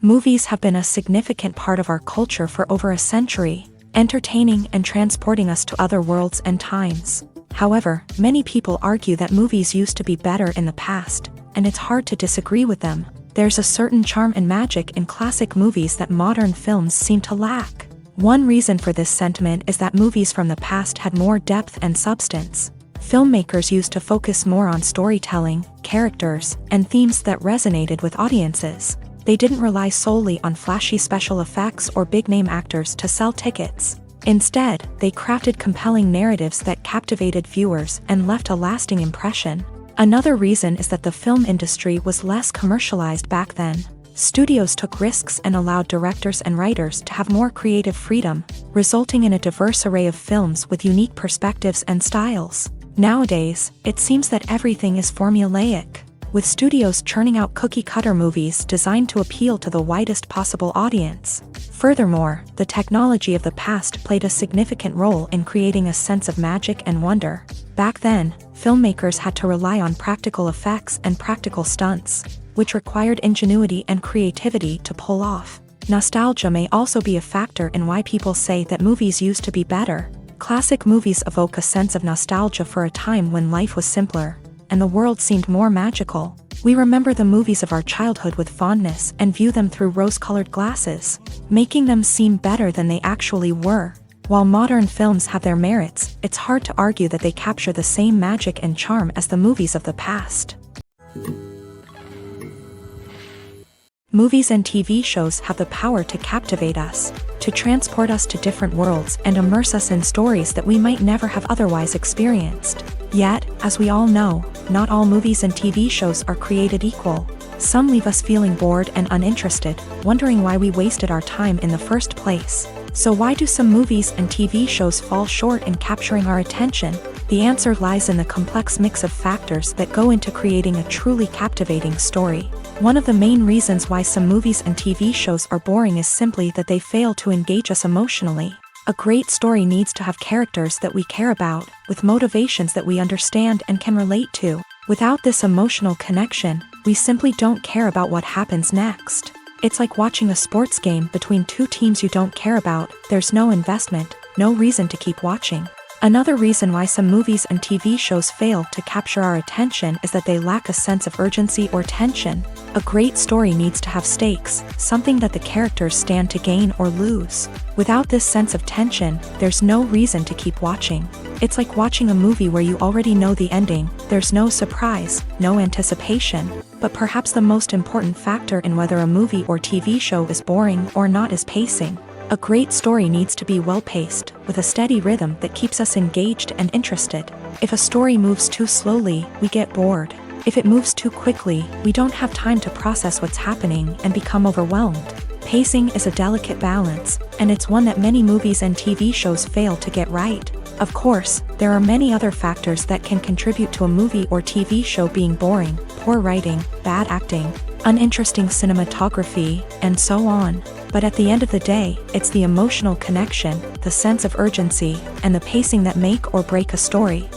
Speaker 1: Movies have been a significant part of our culture for over a century, entertaining and transporting us to other worlds and times. However, many people argue that movies used to be better in the past, and it's hard to disagree with them. There's a certain charm and magic in classic movies that modern films seem to lack. One reason for this sentiment is that movies from the past had more depth and substance. Filmmakers used to focus more on storytelling, characters, and themes that resonated with audiences. They didn't rely solely on flashy special effects or big-name actors to sell tickets. Instead, they crafted compelling narratives that captivated viewers and left a lasting impression. Another reason is that the film industry was less commercialized back then. Studios took risks and allowed directors and writers to have more creative freedom, resulting in a diverse array of films with unique perspectives and styles. Nowadays, it seems that everything is formulaic, with studios churning out cookie-cutter movies designed to appeal to the widest possible audience. Furthermore, the technology of the past played a significant role in creating a sense of magic and wonder. Back then, filmmakers had to rely on practical effects and practical stunts, which required ingenuity and creativity to pull off. Nostalgia may also be a factor in why people say that movies used to be better. Classic movies evoke a sense of nostalgia for a time when life was simpler, and the world seemed more magical. We remember the movies of our childhood with fondness and view them through rose-colored glasses, making them seem better than they actually were. While modern films have their merits, it's hard to argue that they capture the same magic and charm as the movies of the past. Movies and TV shows have the power to captivate us, to transport us to different worlds and immerse us in stories that we might never have otherwise experienced. Yet, as we all know, not all movies and TV shows are created equal. Some leave us feeling bored and uninterested, wondering why we wasted our time in the first place. So why do some movies and TV shows fall short in capturing our attention? The answer lies in the complex mix of factors that go into creating a truly captivating story. One of the main reasons why some movies and TV shows are boring is simply that they fail to engage us emotionally. A great story needs to have characters that we care about, with motivations that we understand and can relate to. Without this emotional connection, we simply don't care about what happens next. It's like watching a sports game between two teams you don't care about. There's no investment, no reason to keep watching. Another reason why some movies and TV shows fail to capture our attention is that they lack a sense of urgency or tension. A great story needs to have stakes, something that the characters stand to gain or lose. Without this sense of tension, there's no reason to keep watching. It's like watching a movie where you already know the ending. There's no surprise, no anticipation. But perhaps the most important factor in whether a movie or TV show is boring or not is pacing. A great story needs to be well-paced, with a steady rhythm that keeps us engaged and interested. If a story moves too slowly, we get bored. If it moves too quickly, we don't have time to process what's happening and become overwhelmed. Pacing is a delicate balance, and it's one that many movies and TV shows fail to get right. Of course, there are many other factors that can contribute to a movie or TV show being boring: poor writing, bad acting, uninteresting cinematography, and so on. But at the end of the day, it's the emotional connection, the sense of urgency, and the pacing that make or break a story.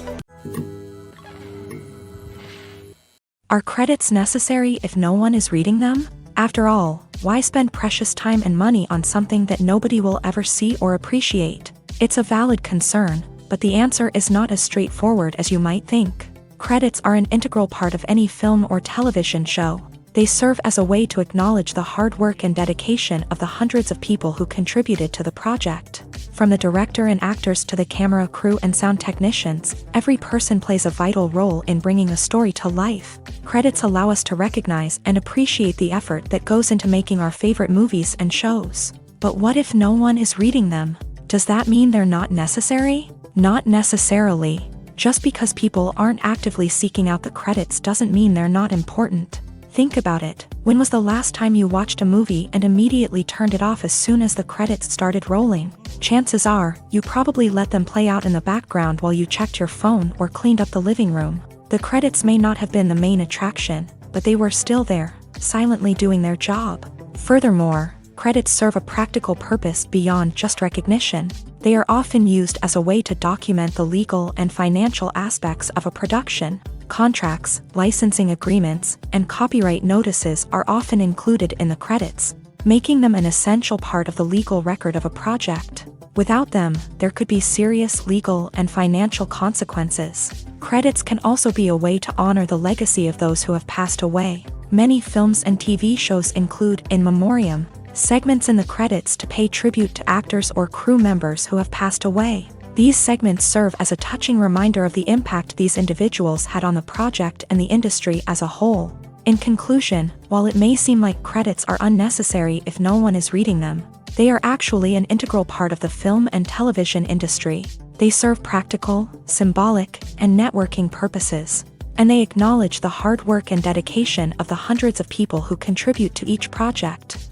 Speaker 1: Are credits necessary if no one is reading them? After all, why spend precious time and money on something that nobody will ever see or appreciate? It's a valid concern, but the answer is not as straightforward as you might think. Credits are an integral part of any film or television show. They serve as a way to acknowledge the hard work and dedication of the hundreds of people who contributed to the project. From the director and actors to the camera crew and sound technicians, every person plays a vital role in bringing a story to life. Credits allow us to recognize and appreciate the effort that goes into making our favorite movies and shows. But what if no one is reading them? Does that mean they're not necessary? Not necessarily. Just because people aren't actively seeking out the credits doesn't mean they're not important. Think about it. When was the last time you watched a movie and immediately turned it off as soon as the credits started rolling? Chances are, you probably let them play out in the background while you checked your phone or cleaned up the living room. The credits may not have been the main attraction, but they were still there, silently doing their job. Furthermore, credits serve a practical purpose beyond just recognition. They are often used as a way to document the legal and financial aspects of a production. Contracts, licensing agreements, and copyright notices are often included in the credits, making them an essential part of the legal record of a project. Without them, there could be serious legal and financial consequences. Credits can also be a way to honor the legacy of those who have passed away. Many films and TV shows include in memoriam segments in the credits to pay tribute to actors or crew members who have passed away. These segments serve as a touching reminder of the impact these individuals had on the project and the industry as a whole. In conclusion, while it may seem like credits are unnecessary if no one is reading them, they are actually an integral part of the film and television industry. They serve practical, symbolic, and networking purposes, and they acknowledge the hard work and dedication of the hundreds of people who contribute to each project.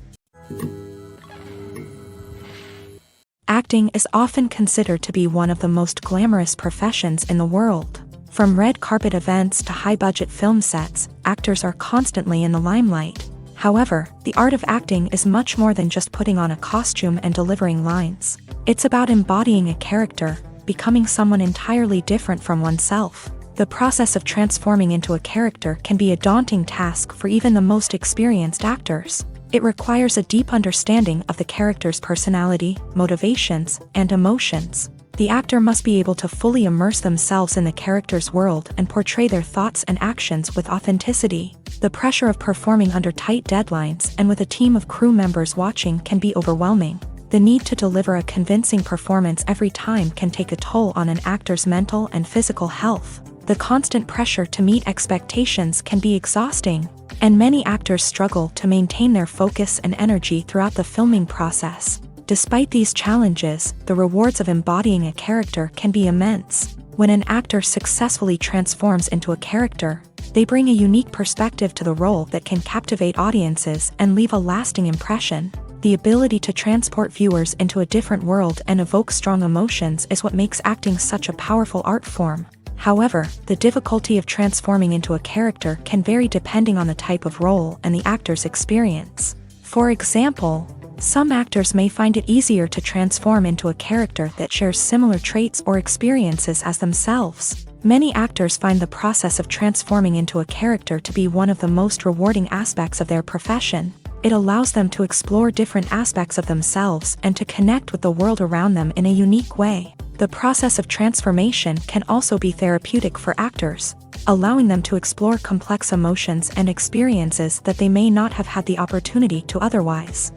Speaker 1: Acting is often considered to be one of the most glamorous professions in the world. From red carpet events to high-budget film sets, actors are constantly in the limelight. However, the art of acting is much more than just putting on a costume and delivering lines. It's about embodying a character, becoming someone entirely different from oneself. The process of transforming into a character can be a daunting task for even the most experienced actors. It requires a deep understanding of the character's personality, motivations, and emotions. The actor must be able to fully immerse themselves in the character's world and portray their thoughts and actions with authenticity. The pressure of performing under tight deadlines and with a team of crew members watching can be overwhelming. The need to deliver a convincing performance every time can take a toll on an actor's mental and physical health. The constant pressure to meet expectations can be exhausting, and many actors struggle to maintain their focus and energy throughout the filming process. Despite these challenges, the rewards of embodying a character can be immense. When an actor successfully transforms into a character, they bring a unique perspective to the role that can captivate audiences and leave a lasting impression. The ability to transport viewers into a different world and evoke strong emotions is what makes acting such a powerful art form. However, the difficulty of transforming into a character can vary depending on the type of role and the actor's experience. For example, some actors may find it easier to transform into a character that shares similar traits or experiences as themselves. Many actors find the process of transforming into a character to be one of the most rewarding aspects of their profession. It allows them to explore different aspects of themselves and to connect with the world around them in a unique way. The process of transformation can also be therapeutic for actors, allowing them to explore complex emotions and experiences that they may not have had the opportunity to otherwise.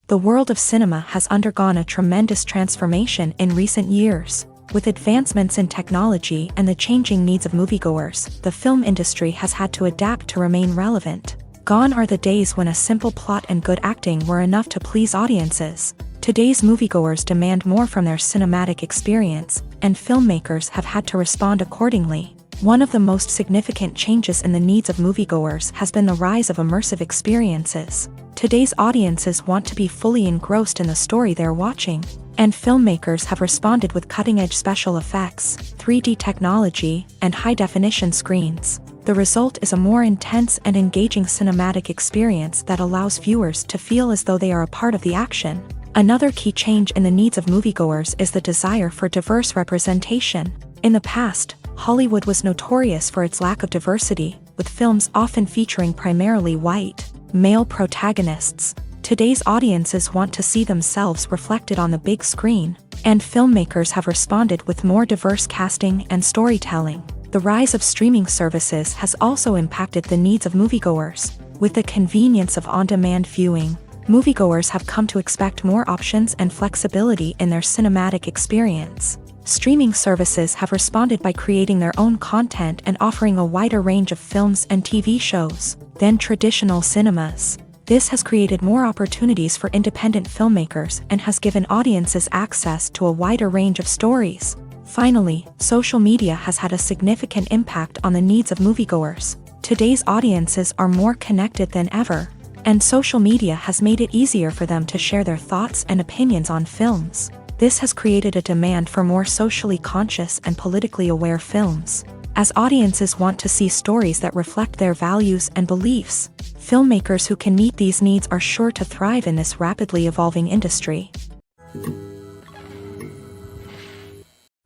Speaker 1: The world of cinema has undergone a tremendous transformation in recent years. With advancements in technology and the changing needs of moviegoers, the film industry has had to adapt to remain relevant. Gone are the days when a simple plot and good acting were enough to please audiences. Today's moviegoers demand more from their cinematic experience, and filmmakers have had to respond accordingly. One of the most significant changes in the needs of moviegoers has been the rise of immersive experiences. Today's audiences want to be fully engrossed in the story they're watching, and filmmakers have responded with cutting-edge special effects, 3D technology, and high-definition screens. The result is a more intense and engaging cinematic experience that allows viewers to feel as though they are a part of the action. Another key change in the needs of moviegoers is the desire for diverse representation. In the past, Hollywood was notorious for its lack of diversity, with films often featuring primarily white, male protagonists. Today's audiences want to see themselves reflected on the big screen, and filmmakers have responded with more diverse casting and storytelling. The rise of streaming services has also impacted the needs of moviegoers. With the convenience of on-demand viewing, moviegoers have come to expect more options and flexibility in their cinematic experience. Streaming services have responded by creating their own content and offering a wider range of films and TV shows than traditional cinemas. This has created more opportunities for independent filmmakers and has given audiences access to a wider range of stories. Finally, social media has had a significant impact on the needs of moviegoers. Today's audiences are more connected than ever, and social media has made it easier for them to share their thoughts and opinions on films. This has created a demand for more socially conscious and politically aware films. As audiences want to see stories that reflect their values and beliefs, filmmakers who can meet these needs are sure to thrive in this rapidly evolving industry.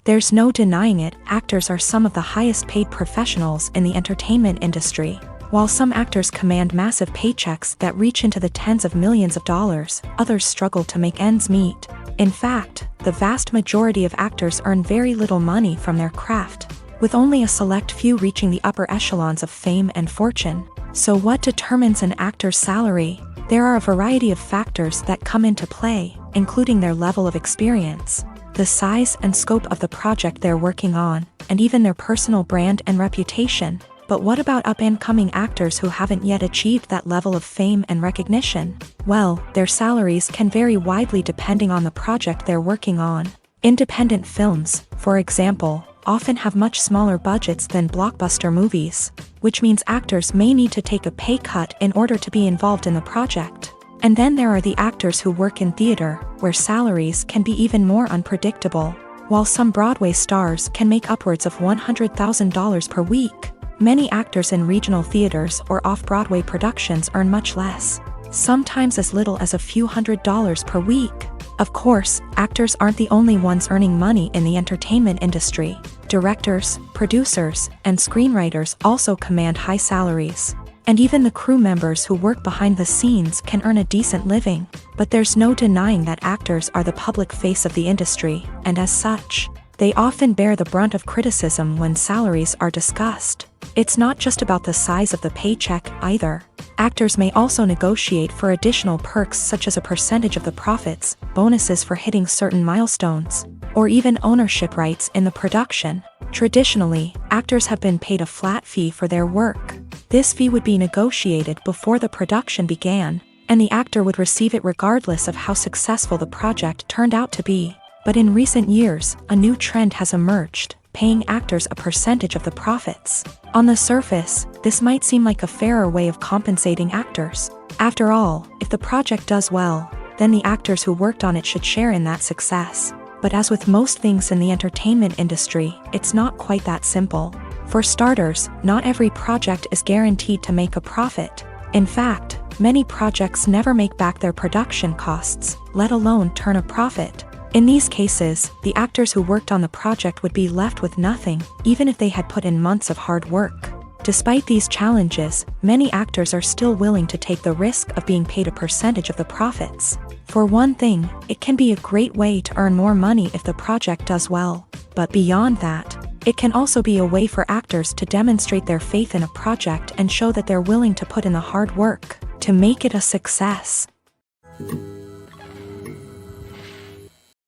Speaker 1: There's no denying it, actors are some of the highest paid professionals in the entertainment industry. While some actors command massive paychecks that reach into the tens of millions of dollars, others struggle to make ends meet. In fact, the vast majority of actors earn very little money from their craft, with only a select few reaching the upper echelons of fame and fortune. So what determines an actor's salary? There are a variety of factors that come into play, including their level of experience, the size and scope of the project they're working on, and even their personal brand and reputation. But what about up-and-coming actors who haven't yet achieved that level of fame and recognition? Well, their salaries can vary widely depending on the project they're working on. Independent films, for example, often have much smaller budgets than blockbuster movies, which means actors may need to take a pay cut in order to be involved in the project. And then there are the actors who work in theater, where salaries can be even more unpredictable. While some Broadway stars can make upwards of $100,000 per week, many actors in regional theaters or off-Broadway productions earn much less, sometimes as little as a few $100s per week. Of course, actors aren't the only ones earning money in the entertainment industry. Directors, producers, and screenwriters also command high salaries. And even the crew members who work behind the scenes can earn a decent living. But there's no denying that actors are the public face of the industry, and as such, they often bear the brunt of criticism when salaries are discussed. It's not just about the size of the paycheck, either. Actors may also negotiate for additional perks such as a percentage of the profits, bonuses for hitting certain milestones, or even ownership rights in the production. Traditionally, actors have been paid a flat fee for their work. This fee would be negotiated before the production began, and the actor would receive it regardless of how successful the project turned out to be. But in recent years, a new trend has emerged, paying actors a percentage of the profits. On the surface, this might seem like a fairer way of compensating actors. After all, if the project does well, then the actors who worked on it should share in that success. But as with most things in the entertainment industry, it's not quite that simple. For starters, not every project is guaranteed to make a profit. In fact, many projects never make back their production costs, let alone turn a profit. In these cases, the actors who worked on the project would be left with nothing, even if they had put in months of hard work. Despite these challenges, many actors are still willing to take the risk of being paid a percentage of the profits. For one thing, it can be a great way to earn more money if the project does well. But beyond that, it can also be a way for actors to demonstrate their faith in a project and show that they're willing to put in the hard work to make it a success.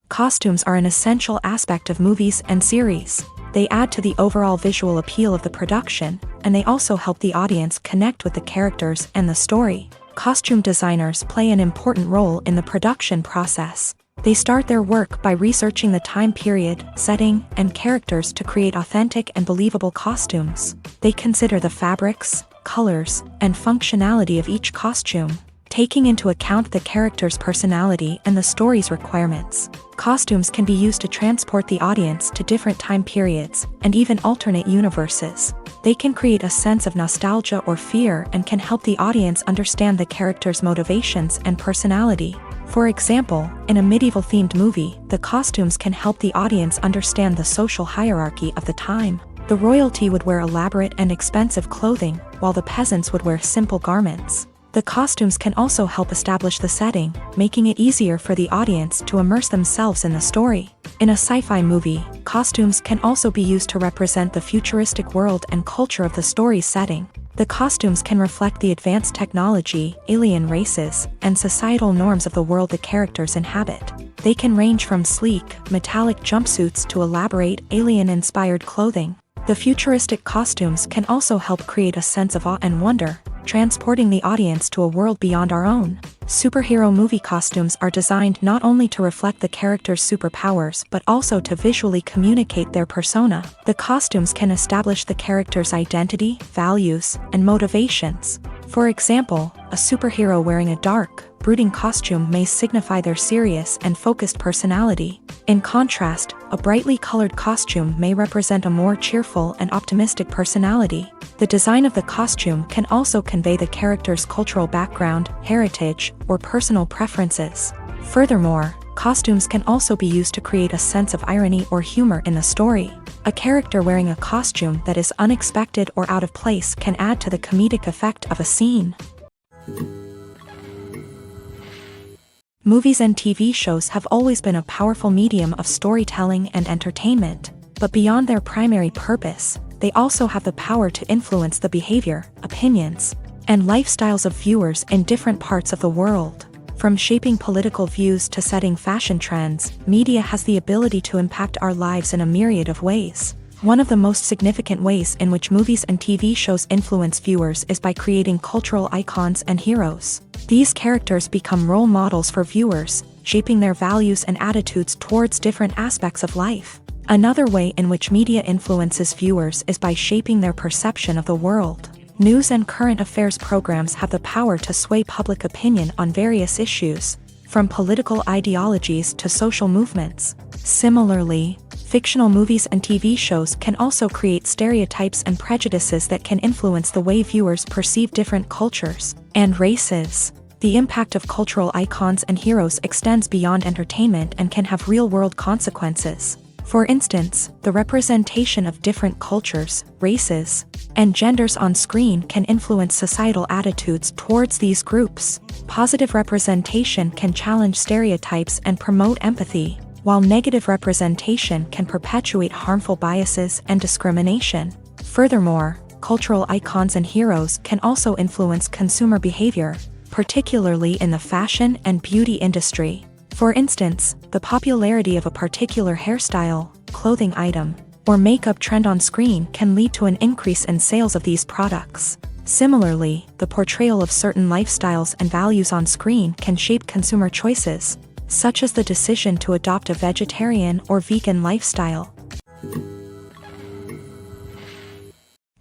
Speaker 1: Costumes are an essential aspect of movies and series. They add to the overall visual appeal of the production, and they also help the audience connect with the characters and the story. Costume designers play an important role in the production process. They start their work by researching the time period, setting, and characters to create authentic and believable costumes. They consider the fabrics, colors, and functionality of each costume, taking into account the character's personality and the story's requirements. Costumes can be used to transport the audience to different time periods and even alternate universes. They can create a sense of nostalgia or fear and can help the audience understand the character's motivations and personality. For example, in a medieval-themed movie, the costumes can help the audience understand the social hierarchy of the time. The royalty would wear elaborate and expensive clothing, while the peasants would wear simple garments. The costumes can also help establish the setting, making it easier for the audience to immerse themselves in the story. In a sci-fi movie, costumes can also be used to represent the futuristic world and culture of the story's setting. The costumes can reflect the advanced technology, alien races, and societal norms of the world the characters inhabit. They can range from sleek, metallic jumpsuits to elaborate, alien-inspired clothing. The futuristic costumes can also help create a sense of awe and wonder, transporting the audience to a world beyond our own. Superhero movie costumes are designed not only to reflect the character's superpowers but also to visually communicate their persona. The costumes can establish the character's identity, values, and motivations. For example, a superhero wearing a dark, brooding costume may signify their serious and focused personality. In contrast, a brightly colored costume may represent a more cheerful and optimistic personality. The design of the costume can also convey the character's cultural background, heritage, or personal preferences. Furthermore, costumes can also be used to create a sense of irony or humor in the story. A character wearing a costume that is unexpected or out of place can add to the comedic effect of a scene. Movies and TV shows have always been a powerful medium of storytelling and entertainment, but beyond their primary purpose, they also have the power to influence the behavior, opinions, and lifestyles of viewers in different parts of the world. From shaping political views to setting fashion trends, media has the ability to impact our lives in a myriad of ways. One of the most significant ways in which movies and TV shows influence viewers is by creating cultural icons and heroes. These characters become role models for viewers, shaping their values and attitudes towards different aspects of life. Another way in which media influences viewers is by shaping their perception of the world. News and current affairs programs have the power to sway public opinion on various issues, from political ideologies to social movements. Similarly, fictional movies and TV shows can also create stereotypes and prejudices that can influence the way viewers perceive different cultures and races. The impact of cultural icons and heroes extends beyond entertainment and can have real-world consequences. For instance, the representation of different cultures, races, and genders on screen can influence societal attitudes towards these groups. Positive representation can challenge stereotypes and promote empathy, while negative representation can perpetuate harmful biases and discrimination. Furthermore, cultural icons and heroes can also influence consumer behavior, particularly in the fashion and beauty industry. For instance, the popularity of a particular hairstyle, clothing item, or makeup trend on screen can lead to an increase in sales of these products. Similarly, the portrayal of certain lifestyles and values on screen can shape consumer choices, such as the decision to adopt a vegetarian or vegan lifestyle.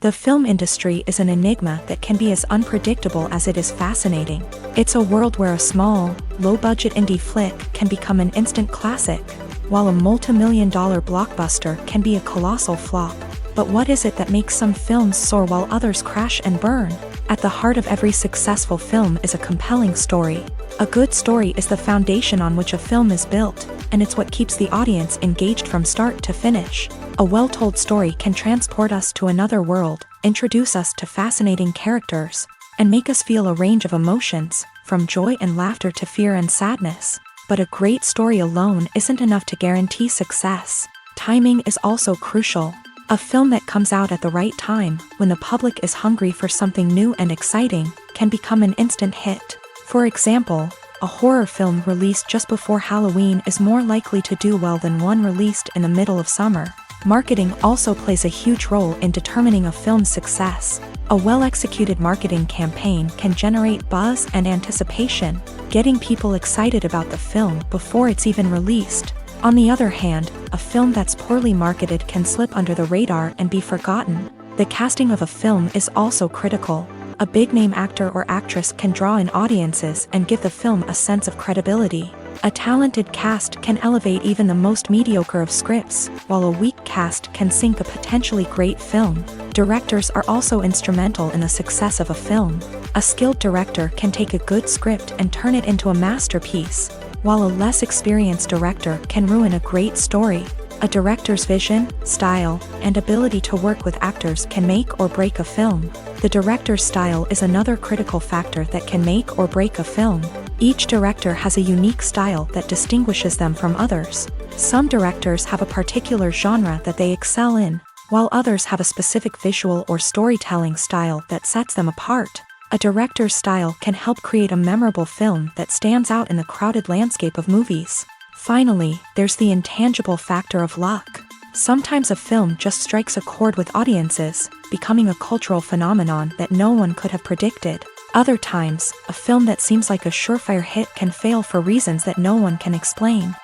Speaker 1: The film industry is an enigma that can be as unpredictable as it is fascinating. It's a world where a small, low-budget indie flick can become an instant classic, while a multi-million-dollar blockbuster can be a colossal flop. But what is it that makes some films soar while others crash and burn? At the heart of every successful film is a compelling story. A good story is the foundation on which a film is built, and it's what keeps the audience engaged from start to finish. A well-told story can transport us to another world, introduce us to fascinating characters, and make us feel a range of emotions, from joy and laughter to fear and sadness. But a great story alone isn't enough to guarantee success. Timing is also crucial. A film that comes out at the right time, when the public is hungry for something new and exciting, can become an instant hit. For example, a horror film released just before Halloween is more likely to do well than one released in the middle of summer. Marketing also plays a huge role in determining a film's success. A well-executed marketing campaign can generate buzz and anticipation, getting people excited about the film before it's even released. On the other hand, a film that's poorly marketed can slip under the radar and be forgotten. The casting of a film is also critical. A big-name actor or actress can draw in audiences and give the film a sense of credibility. A talented cast can elevate even the most mediocre of scripts, while a weak cast can sink a potentially great film. Directors are also instrumental in the success of a film. A skilled director can take a good script and turn it into a masterpiece, while a less experienced director can ruin a great story. A director's vision, style, and ability to work with actors can make or break a film. The director's style is another critical factor that can make or break a film. Each director has a unique style that distinguishes them from others. Some directors have a particular genre that they excel in, while others have a specific visual or storytelling style that sets them apart. A director's style can help create a memorable film that stands out in the crowded landscape of movies. Finally, there's the intangible factor of luck. Sometimes a film just strikes a chord with audiences, becoming a cultural phenomenon that no one could have predicted. Other times, a film that seems like a surefire hit can fail for reasons that no one can explain.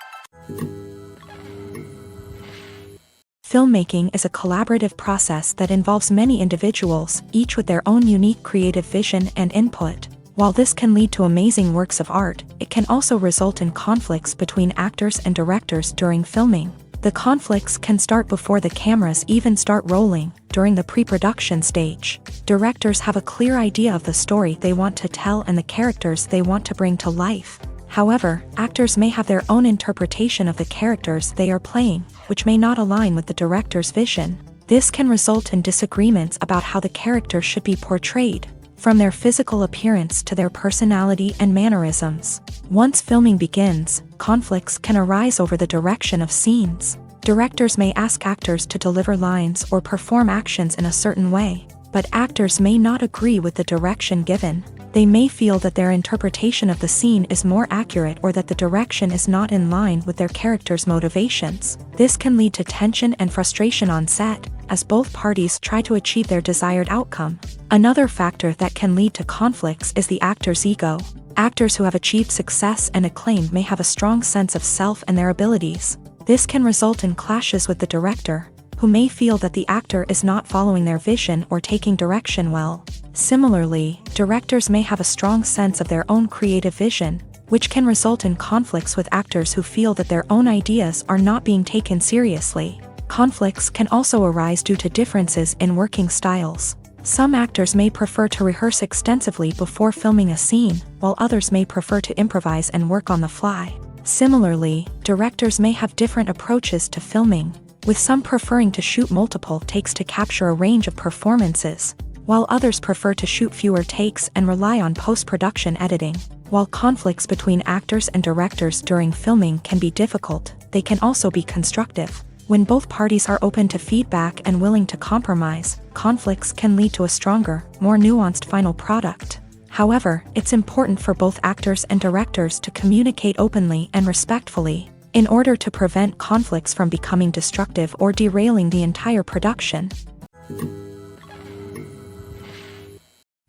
Speaker 1: Filmmaking is a collaborative process that involves many individuals, each with their own unique creative vision and input. While this can lead to amazing works of art, it can also result in conflicts between actors and directors during filming. The conflicts can start before the cameras even start rolling, during the pre-production stage. Directors have a clear idea of the story they want to tell and the characters they want to bring to life. However, actors may have their own interpretation of the characters they are playing, which may not align with the director's vision. This can result in disagreements about how the character should be portrayed, from their physical appearance to their personality and mannerisms. Once filming begins, conflicts can arise over the direction of scenes. Directors may ask actors to deliver lines or perform actions in a certain way, but actors may not agree with the direction given. They may feel that their interpretation of the scene is more accurate or that the direction is not in line with their character's motivations. This can lead to tension and frustration on set, as both parties try to achieve their desired outcome. Another factor that can lead to conflicts is the actor's ego. Actors who have achieved success and acclaim may have a strong sense of self and their abilities. This can result in clashes with the director, who may feel that the actor is not following their vision or taking direction well. Similarly, directors may have a strong sense of their own creative vision, which can result in conflicts with actors who feel that their own ideas are not being taken seriously. Conflicts can also arise due to differences in working styles. Some actors may prefer to rehearse extensively before filming a scene, while others may prefer to improvise and work on the fly. Similarly, directors may have different approaches to filming, with some preferring to shoot multiple takes to capture a range of performances, while others prefer to shoot fewer takes and rely on post-production editing. While conflicts between actors and directors during filming can be difficult, they can also be constructive. When both parties are open to feedback and willing to compromise, conflicts can lead to a stronger, more nuanced final product. However, it's important for both actors and directors to communicate openly and respectfully, in order to prevent conflicts from becoming destructive or derailing the entire production.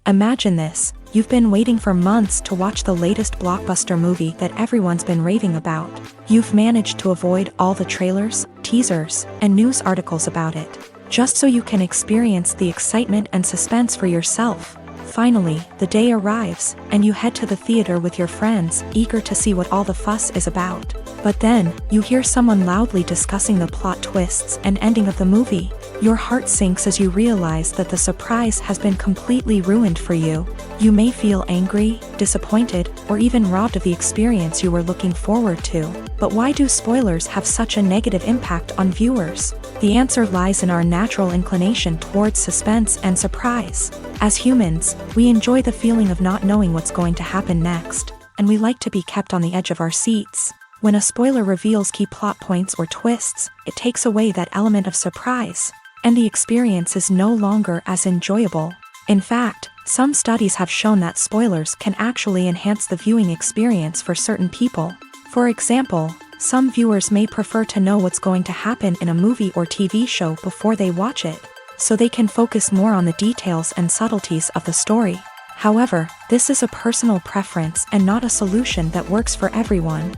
Speaker 1: Imagine this: you've been waiting for months to watch the latest blockbuster movie that everyone's been raving about. You've managed to avoid all the trailers, teasers, and news articles about it, just so you can experience the excitement and suspense for yourself. Finally, the day arrives, and you head to the theater with your friends, eager to see what all the fuss is about. But then, you hear someone loudly discussing the plot twists and ending of the movie. Your heart sinks as you realize that the surprise has been completely ruined for you. You may feel angry, disappointed, or even robbed of the experience you were looking forward to. But why do spoilers have such a negative impact on viewers? The answer lies in our natural inclination towards suspense and surprise. As humans, we enjoy the feeling of not knowing what's going to happen next, and we like to be kept on the edge of our seats. When a spoiler reveals key plot points or twists, it takes away that element of surprise, and the experience is no longer as enjoyable. In fact, some studies have shown that spoilers can actually enhance the viewing experience for certain people. For example, some viewers may prefer to know what's going to happen in a movie or TV show before they watch it, so they can focus more on the details and subtleties of the story. However, this is a personal preference and not a solution that works for everyone.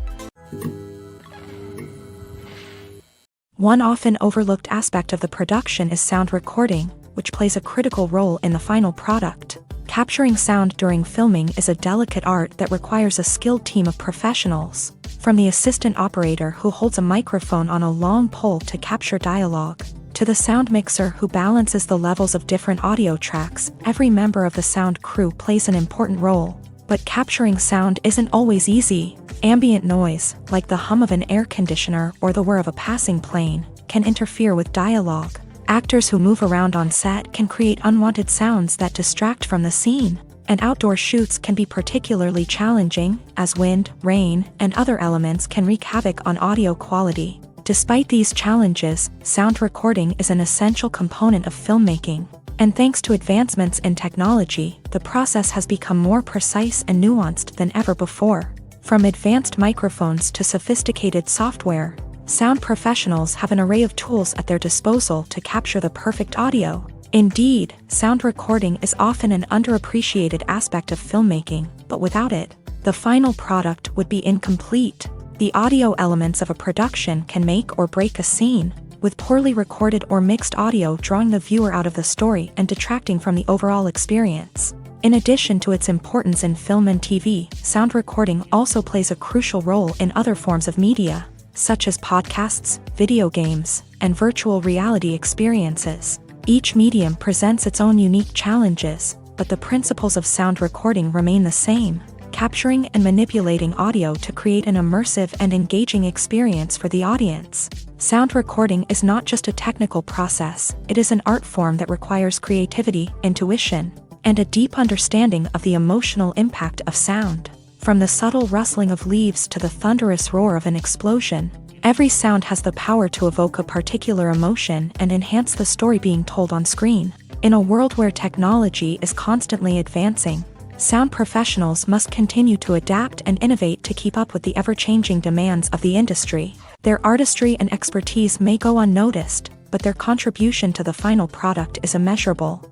Speaker 1: One often overlooked aspect of the production is sound recording, which plays a critical role in the final product. Capturing sound during filming is a delicate art that requires a skilled team of professionals. From the assistant operator who holds a microphone on a long pole to capture dialogue, to the sound mixer who balances the levels of different audio tracks, every member of the sound crew plays an important role. But capturing sound isn't always easy. Ambient noise, like the hum of an air conditioner or the whir of a passing plane, can interfere with dialogue. Actors who move around on set can create unwanted sounds that distract from the scene, and outdoor shoots can be particularly challenging, as wind, rain, and other elements can wreak havoc on audio quality. Despite these challenges, sound recording is an essential component of filmmaking, and thanks to advancements in technology, the process has become more precise and nuanced than ever before. From advanced microphones to sophisticated software, sound professionals have an array of tools at their disposal to capture the perfect audio. Indeed, sound recording is often an underappreciated aspect of filmmaking, but without it, the final product would be incomplete. The audio elements of a production can make or break a scene, with poorly recorded or mixed audio drawing the viewer out of the story and detracting from the overall experience. In addition to its importance in film and TV, sound recording also plays a crucial role in other forms of media, such as podcasts, video games, and virtual reality experiences. Each medium presents its own unique challenges, but the principles of sound recording remain the same, capturing and manipulating audio to create an immersive and engaging experience for the audience. Sound recording is not just a technical process, it is an art form that requires creativity, intuition, and a deep understanding of the emotional impact of sound. From the subtle rustling of leaves to the thunderous roar of an explosion, every sound has the power to evoke a particular emotion and enhance the story being told on screen. In a world where technology is constantly advancing, sound professionals must continue to adapt and innovate to keep up with the ever-changing demands of the industry. Their artistry and expertise may go unnoticed, but their contribution to the final product is immeasurable.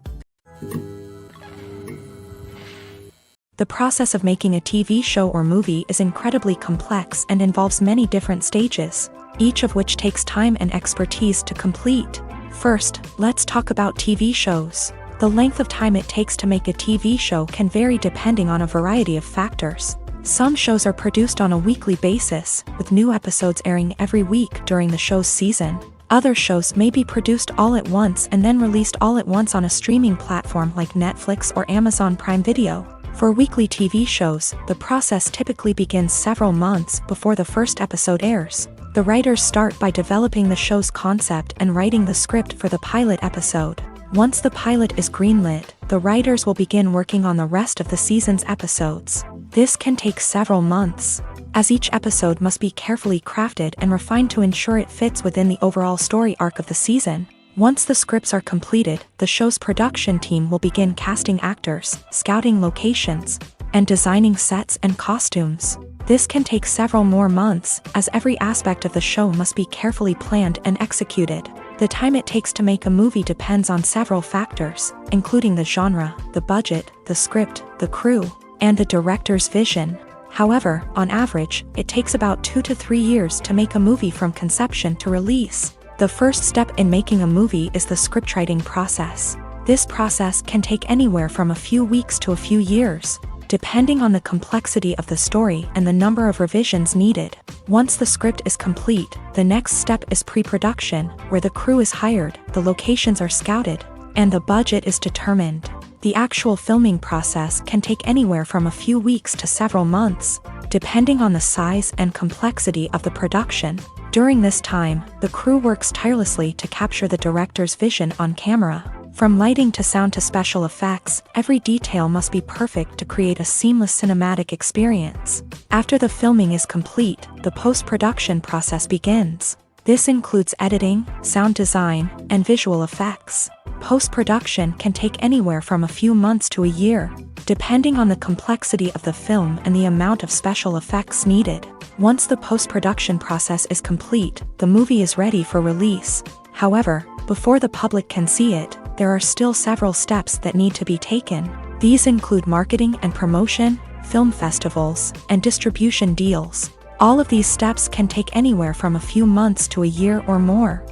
Speaker 1: The process of making a TV show or movie is incredibly complex and involves many different stages, each of which takes time and expertise to complete. First, let's talk about TV shows. The length of time it takes to make a TV show can vary depending on a variety of factors. Some shows are produced on a weekly basis, with new episodes airing every week during the show's season. Other shows may be produced all at once and then released all at once on a streaming platform like Netflix or Amazon Prime Video. For weekly TV shows, the process typically begins several months before the first episode airs. The writers start by developing the show's concept and writing the script for the pilot episode. Once the pilot is greenlit, the writers will begin working on the rest of the season's episodes. This can take several months, as each episode must be carefully crafted and refined to ensure it fits within the overall story arc of the season. Once the scripts are completed, the show's production team will begin casting actors, scouting locations, and designing sets and costumes. This can take several more months, as every aspect of the show must be carefully planned and executed. The time it takes to make a movie depends on several factors, including the genre, the budget, the script, the crew, and the director's vision. However, on average, it takes about 2 to 3 years to make a movie from conception to release. The first step in making a movie is the scriptwriting process. This process can take anywhere from a few weeks to a few years, depending on the complexity of the story and the number of revisions needed. Once the script is complete, the next step is pre-production, where the crew is hired, the locations are scouted, and the budget is determined. The actual filming process can take anywhere from a few weeks to several months, depending on the size and complexity of the production. During this time, the crew works tirelessly to capture the director's vision on camera. From lighting to sound to special effects, every detail must be perfect to create a seamless cinematic experience. After the filming is complete, the post-production process begins. This includes editing, sound design, and visual effects. Post-production can take anywhere from a few months to a year, depending on the complexity of the film and the amount of special effects needed. Once the post-production process is complete, the movie is ready for release. However, before the public can see it, there are still several steps that need to be taken. These include marketing and promotion, film festivals, and distribution deals. All of these steps can take anywhere from a few months to a year or more.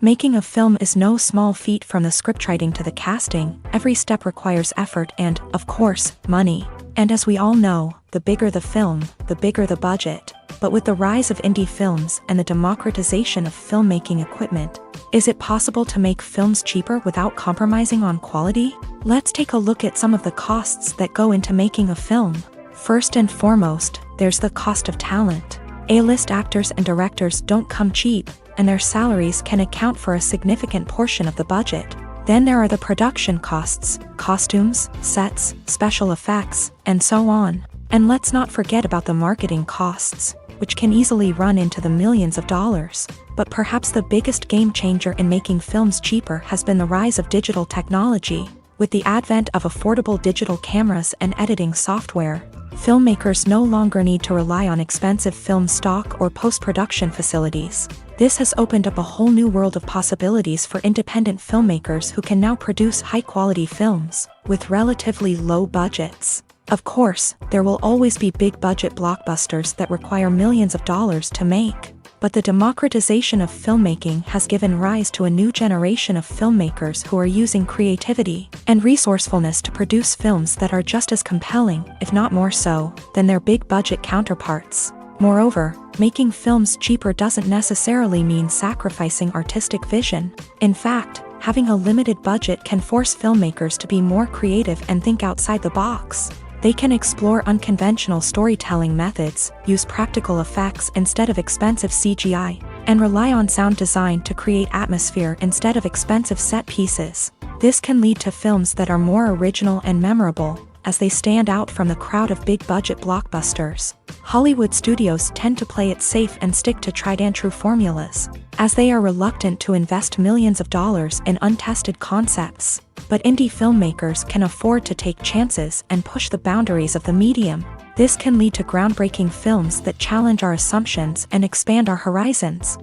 Speaker 1: Making a film is no small feat. From the scriptwriting to the casting, every step requires effort and, of course, money. And as we all know, the bigger the film, the bigger the budget. But with the rise of indie films and the democratization of filmmaking equipment, is it possible to make films cheaper without compromising on quality? Let's take a look at some of the costs that go into making a film. First and foremost, there's the cost of talent. A-list actors and directors don't come cheap, and their salaries can account for a significant portion of the budget. Then there are the production costs, costumes, sets, special effects, and so on. And let's not forget about the marketing costs, which can easily run into the millions of dollars. But perhaps the biggest game changer in making films cheaper has been the rise of digital technology. With the advent of affordable digital cameras and editing software, Filmmakers no longer need to rely on expensive film stock or post-production facilities. This has opened up a whole new world of possibilities for independent filmmakers who can now produce high-quality films with relatively low budgets. Of course, there will always be big-budget blockbusters that require millions of dollars to make. But the democratization of filmmaking has given rise to a new generation of filmmakers who are using creativity and resourcefulness to produce films that are just as compelling, if not more so, than their big-budget counterparts. Moreover, making films cheaper doesn't necessarily mean sacrificing artistic vision. In fact, having a limited budget can force filmmakers to be more creative and think outside the box. They can explore unconventional storytelling methods, use practical effects instead of expensive CGI, and rely on sound design to create atmosphere instead of expensive set pieces. This can lead to films that are more original and memorable, as they stand out from the crowd of big-budget blockbusters. Hollywood studios tend to play it safe and stick to tried-and-true formulas, as they are reluctant to invest millions of dollars in untested concepts. But indie filmmakers can afford to take chances and push the boundaries of the medium. This can lead to groundbreaking films that challenge our assumptions and expand our horizons.